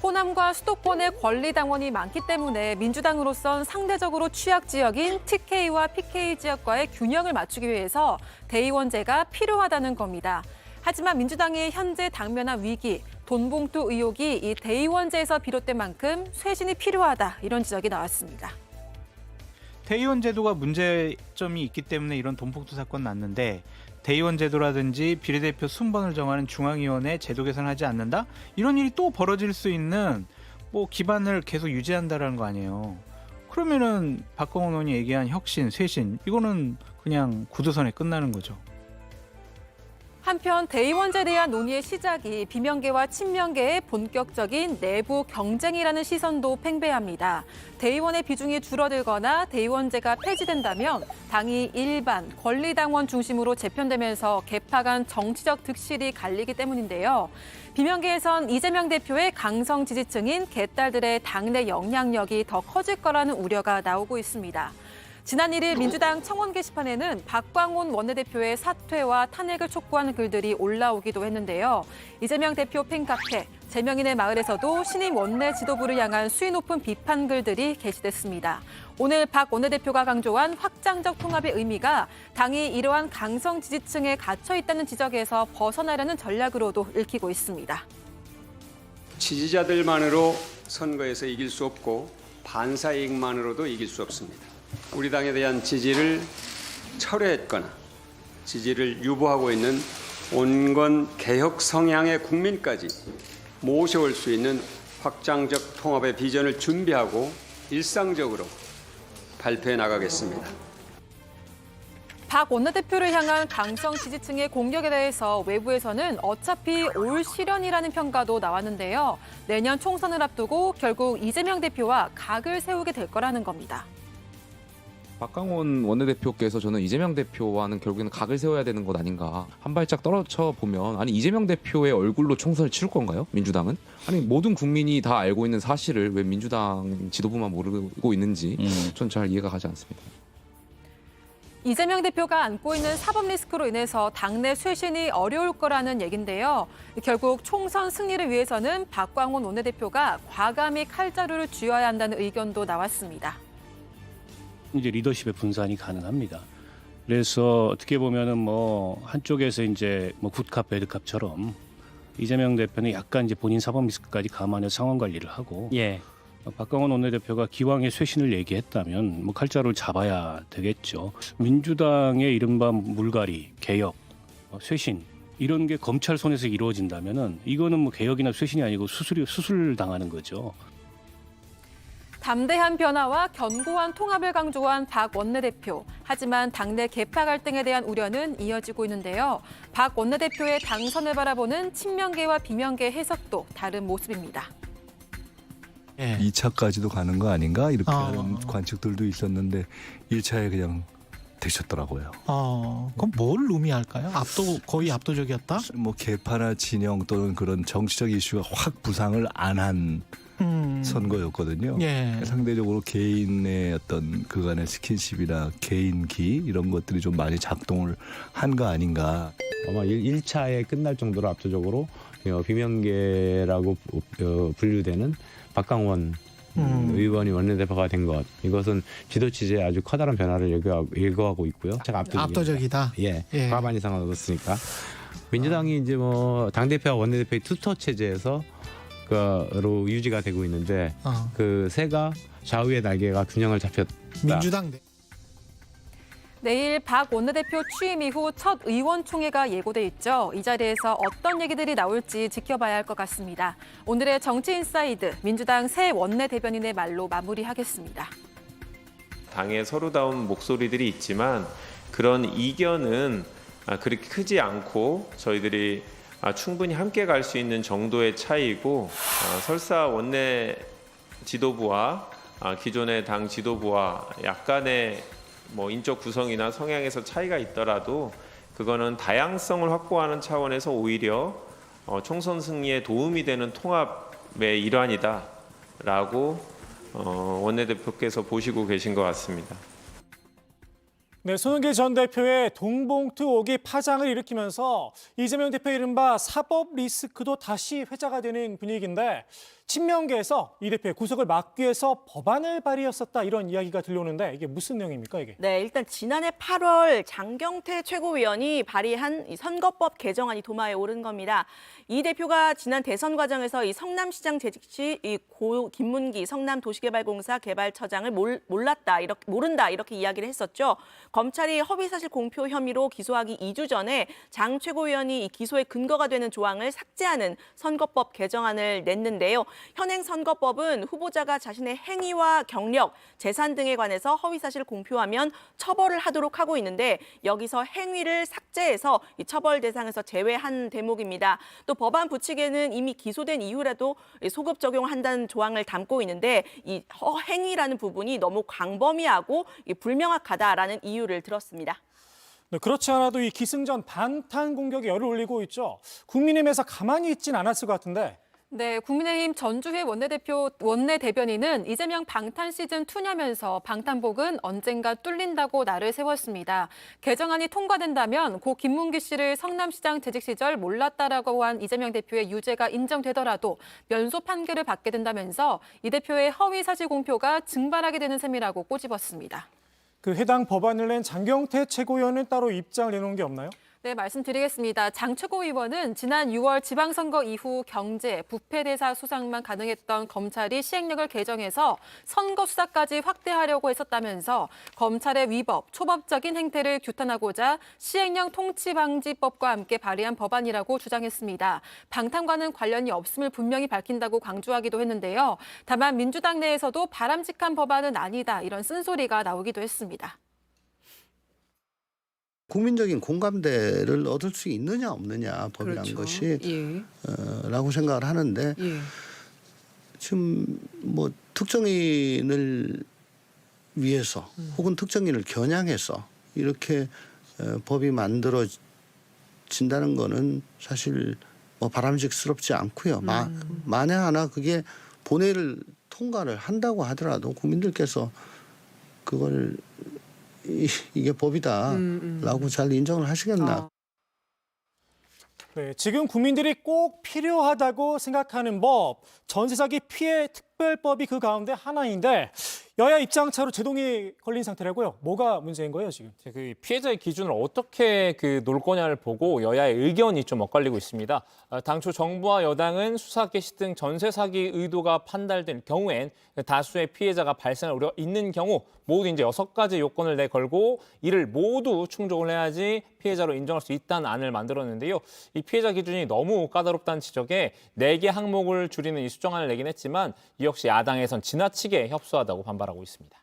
호남과 수도권의 권리당원이 많기 때문에 민주당으로선 상대적으로 취약 지역인 TK와 PK 지역과의 균형을 맞추기 위해서 대의원제가 필요하다는 겁니다. 하지만 민주당의 현재 당면한 위기, 돈봉투 의혹이 이 대의원제에서 비롯된 만큼 쇄신이 필요하다 이런 지적이 나왔습니다. 대의원 제도가 문제점이 있기 때문에 이런 돈봉투 사건 났는데 대의원 제도라든지 비례대표 순번을 정하는 중앙위원회 제도 개선하지 않는다? 이런 일이 또 벌어질 수 있는 뭐 기반을 계속 유지한다라는 거 아니에요. 그러면은 박광원 의원이 얘기한 혁신, 쇄신 이거는 그냥 구두선에 끝나는 거죠. 한편 대의원제에 대한 논의의 시작이 비명계와 친명계의 본격적인 내부 경쟁이라는 시선도 팽배합니다. 대의원의 비중이 줄어들거나 대의원제가 폐지된다면 당이 일반, 권리당원 중심으로 재편되면서 개파 간 정치적 득실이 갈리기 때문인데요. 비명계에선 이재명 대표의 강성 지지층인 개딸들의 당내 영향력이 더 커질 거라는 우려가 나오고 있습니다. 지난 1일 민주당 청원 게시판에는 박광온 원내대표의 사퇴와 탄핵을 촉구하는 글들이 올라오기도 했는데요. 이재명 대표 팬카페, 제명인의 마을에서도 신임 원내 지도부를 향한 수위 높은 비판 글들이 게시됐습니다. 오늘 박 원내대표가 강조한 확장적 통합의 의미가 당이 이러한 강성 지지층에 갇혀 있다는 지적에서 벗어나려는 전략으로도 읽히고 있습니다. 지지자들만으로 선거에서 이길 수 없고 반사이익만으로도 이길 수 없습니다. 우리 당에 대한 지지를 철회했거나 지지를 유보하고 있는 온건 개혁 성향의 국민까지 모셔올 수 있는 확장적 통합의 비전을 준비하고 일상적으로 발표해 나가겠습니다. 박 원내대표를 향한 강성 지지층의 공격에 대해서 외부에서는 어차피 올 실현이라는 평가도 나왔는데요. 내년 총선을 앞두고 결국 이재명 대표와 각을 세우게 될 거라는 겁니다. 박광온 원내대표께서 저는 이재명 대표와는 결국에는 각을 세워야 되는 것 아닌가. 한 발짝 떨어져 보면 아니 이재명 대표의 얼굴로 총선을 치를 건가요? 민주당은? 아니 모든 국민이 다 알고 있는 사실을 왜 민주당 지도부만 모르고 있는지 전 잘 이해가 가지 않습니다. 이재명 대표가 안고 있는 사법 리스크로 인해서 당내 쇄신이 어려울 거라는 얘긴데요. 결국 총선 승리를 위해서는 박광온 원내대표가 과감히 칼자루를 쥐어야 한다는 의견도 나왔습니다. 이제 리더십의 분산이 가능합니다. 그래서 어떻게 보면은 뭐 한쪽에서 이제 뭐 굿캅 배드캅처럼 이재명 대표는 약간 이제 본인 사법 리스크까지 감안해서 상황 관리를 하고 박광원 원내대표가 기왕의 쇄신을 얘기했다면 뭐 칼자루를 잡아야 되겠죠. 민주당의 이른바 물갈이, 개혁, 쇄신 이런 게 검찰 손에서 이루어진다면은 이거는 뭐 개혁이나 쇄신이 아니고 수술 당하는 거죠. 담대한 변화와 견고한 통합을 강조한 박 원내대표. 하지만 당내 계파 갈등에 대한 우려는 이어지고 있는데요. 박 원내대표의 당선을 바라보는 친명계와 비명계 해석도 다른 모습입니다. 2차까지도 가는 거 아닌가 이렇게 하는 관측들도 있었는데 1차에 그냥 되셨더라고요. 그럼 뭘 의미할까요? 거의 압도적이었다? 뭐 계파나 진영 또는 그런 정치적 이슈가 확 부상을 안 한 선거였거든요. 상대적으로 개인의 어떤 그간의 스킨십이나 개인기 이런 것들이 좀 많이 작동을 한 거 아닌가. 아마 1차에 끝날 정도로 압도적으로 비명계라고 분류되는 박광원 의원이 원내대표가 된 것. 이것은 지도 취지에 아주 커다란 변화를 예고하고 있고요. 압도적이다. 과반 이상을 얻었으니까. 민주당이 이제 뭐 당대표와 원내대표의 투터 체제에서 로 유지가 되고 있는데 그 새가 좌우의 날개가 균형을 잡혔다. 민주당 내일 박 원내대표 취임 이후 첫 의원총회가 예고돼 있죠. 이 자리에서 어떤 얘기들이 나올지 지켜봐야 할 것 같습니다. 오늘의 정치인사이드 민주당 새 원내대변인의 말로 마무리하겠습니다. 당의 서로다운 목소리들이 있지만 그런 이견은 그렇게 크지 않고 저희들이 충분히 함께 갈 수 있는 정도의 차이이고 설사 원내 지도부와 기존의 당 지도부와 약간의 뭐 인적 구성이나 성향에서 차이가 있더라도 그거는 다양성을 확보하는 차원에서 오히려 총선 승리에 도움이 되는 통합의 일환이다라고 원내대표께서 보시고 계신 것 같습니다. 네, 손흥길 전 대표의 돈봉투 의혹이 파장을 일으키면서 이재명 대표의 이른바 사법 리스크도 다시 회자가 되는 분위기인데 친명계에서 이 대표의 구속을 막기 위해서 법안을 발의했었다 이런 이야기가 들려오는데 이게 무슨 내용입니까 이게? 네, 일단 지난해 8월 장경태 최고위원이 발의한 이 선거법 개정안이 도마에 오른 겁니다. 이 대표가 지난 대선 과정에서 이 성남시장 재직 시 이 고 김문기 성남도시개발공사 개발처장을 모른다 이렇게 이야기를 했었죠. 검찰이 허위사실 공표 혐의로 기소하기 2주 전에 장 최고위원이 이 기소의 근거가 되는 조항을 삭제하는 선거법 개정안을 냈는데요. 현행 선거법은 후보자가 자신의 행위와 경력, 재산 등에 관해서 허위사실 공표하면 처벌을 하도록 하고 있는데 여기서 행위를 삭제해서 이 처벌 대상에서 제외한 대목입니다. 또 법안 부칙에는 이미 기소된 이후라도 소급 적용한다는 조항을 담고 있는데 이 행위라는 부분이 너무 광범위하고 불명확하다라는 이유를 들었습니다. 네, 그렇지 않아도 이 기승전 반탄 공격에 열을 올리고 있죠. 국민의힘에서 가만히 있진 않았을 것 같은데. 네, 국민의힘 전주회 원내대변인은 이재명 방탄 시즌2냐면서 방탄복은 언젠가 뚫린다고 날을 세웠습니다. 개정안이 통과된다면 고 김문기 씨를 성남시장 재직 시절 몰랐다라고 한 이재명 대표의 유죄가 인정되더라도 면소 판결을 받게 된다면서 이 대표의 허위 사실 공표가 증발하게 되는 셈이라고 꼬집었습니다. 그 해당 법안을 낸 장경태 최고위원은 따로 입장을 내놓은 게 없나요? 네, 말씀드리겠습니다. 장 최고위원은 지난 6월 지방선거 이후 경제, 부패 대사 수상만 가능했던 검찰이 시행령을 개정해서 선거 수사까지 확대하려고 했었다면서 검찰의 위법, 초법적인 행태를 규탄하고자 시행령 통치방지법과 함께 발의한 법안이라고 주장했습니다. 방탄과는 관련이 없음을 분명히 밝힌다고 강조하기도 했는데요. 다만 민주당 내에서도 바람직한 법안은 아니다, 이런 쓴소리가 나오기도 했습니다. 국민적인 공감대를 얻을 수 있느냐 없느냐 법이란 그렇죠. 것이 예. 라고 생각을 하는데 예. 지금 뭐 특정인을 위해서 혹은 특정인을 겨냥해서 이렇게 법이 만들어진다는 거는 사실 뭐 바람직스럽지 않고요. 만에 하나 그게 본회의를 통과를 한다고 하더라도 국민들께서 그걸 이게 법이다라고 잘 인정을 하시겠나. 네, 지금 국민들이 꼭 필요하다고 생각하는 법, 전세 사기 피해 특별법이 그 가운데 하나인데 여야 입장차로 제동이 걸린 상태라고요. 뭐가 문제인 거예요, 지금? 그 피해자의 기준을 어떻게 놓을 거냐를 보고 여야의 의견이 좀 엇갈리고 있습니다. 당초 정부와 여당은 수사 개시 등 전세 사기 의도가 판단된 경우엔 다수의 피해자가 발생할 우려가 있는 경우 모두 이제 6가지 요건을 내걸고 이를 모두 충족을 해야지 피해자로 인정할 수 있다는 안을 만들었는데요. 이 피해자 기준이 너무 까다롭다는 지적에 4개 항목을 줄이는 이 수정안을 내긴 했지만 이 역시 야당에선 지나치게 협소하다고 반발하고 있습니다.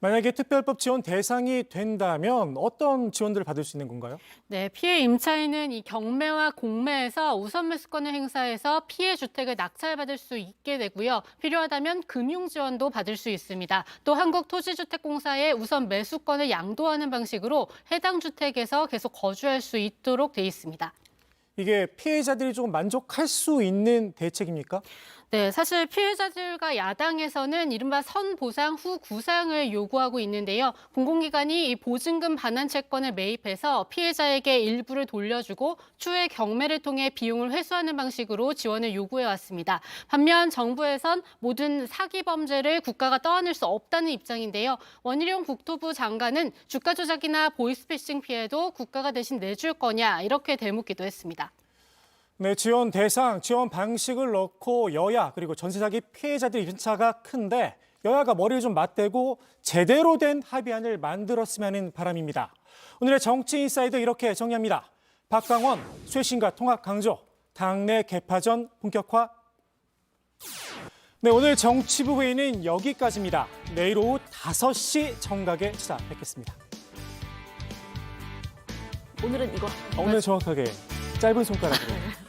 만약에 특별법 지원 대상이 된다면 어떤 지원들을 받을 수 있는 건가요? 네, 피해 임차인은 이 경매와 공매에서 우선 매수권을 행사해서 피해 주택을 낙찰받을 수 있게 되고요. 필요하다면 금융 지원도 받을 수 있습니다. 또 한국토지주택공사에 우선 매수권을 양도하는 방식으로 해당 주택에서 계속 거주할 수 있도록 돼 있습니다. 이게 피해자들이 좀 만족할 수 있는 대책입니까? 네, 사실 피해자들과 야당에서는 이른바 선보상 후 구상을 요구하고 있는데요. 공공기관이 이 보증금 반환 채권을 매입해서 피해자에게 일부를 돌려주고 추후에 경매를 통해 비용을 회수하는 방식으로 지원을 요구해 왔습니다. 반면 정부에선 모든 사기 범죄를 국가가 떠안을 수 없다는 입장인데요. 원희룡 국토부 장관은 주가 조작이나 보이스피싱 피해도 국가가 대신 내줄 거냐 이렇게 되묻기도 했습니다. 네, 지원 대상, 지원 방식을 넣고 여야 그리고 전세 사기 피해자들 입장차가 큰데 여야가 머리를 좀 맞대고 제대로 된 합의안을 만들었으면 하는 바람입니다. 오늘의 정치인사이드 이렇게 정리합니다. 박강원, 쇄신과 통합 강조, 당내 개파전 본격화. 네, 오늘 정치부 회의는 여기까지입니다. 내일 오후 5시 정각에 찾아뵙겠습니다. 오늘은 이거 오늘 정확하게 짧은 손가락으로.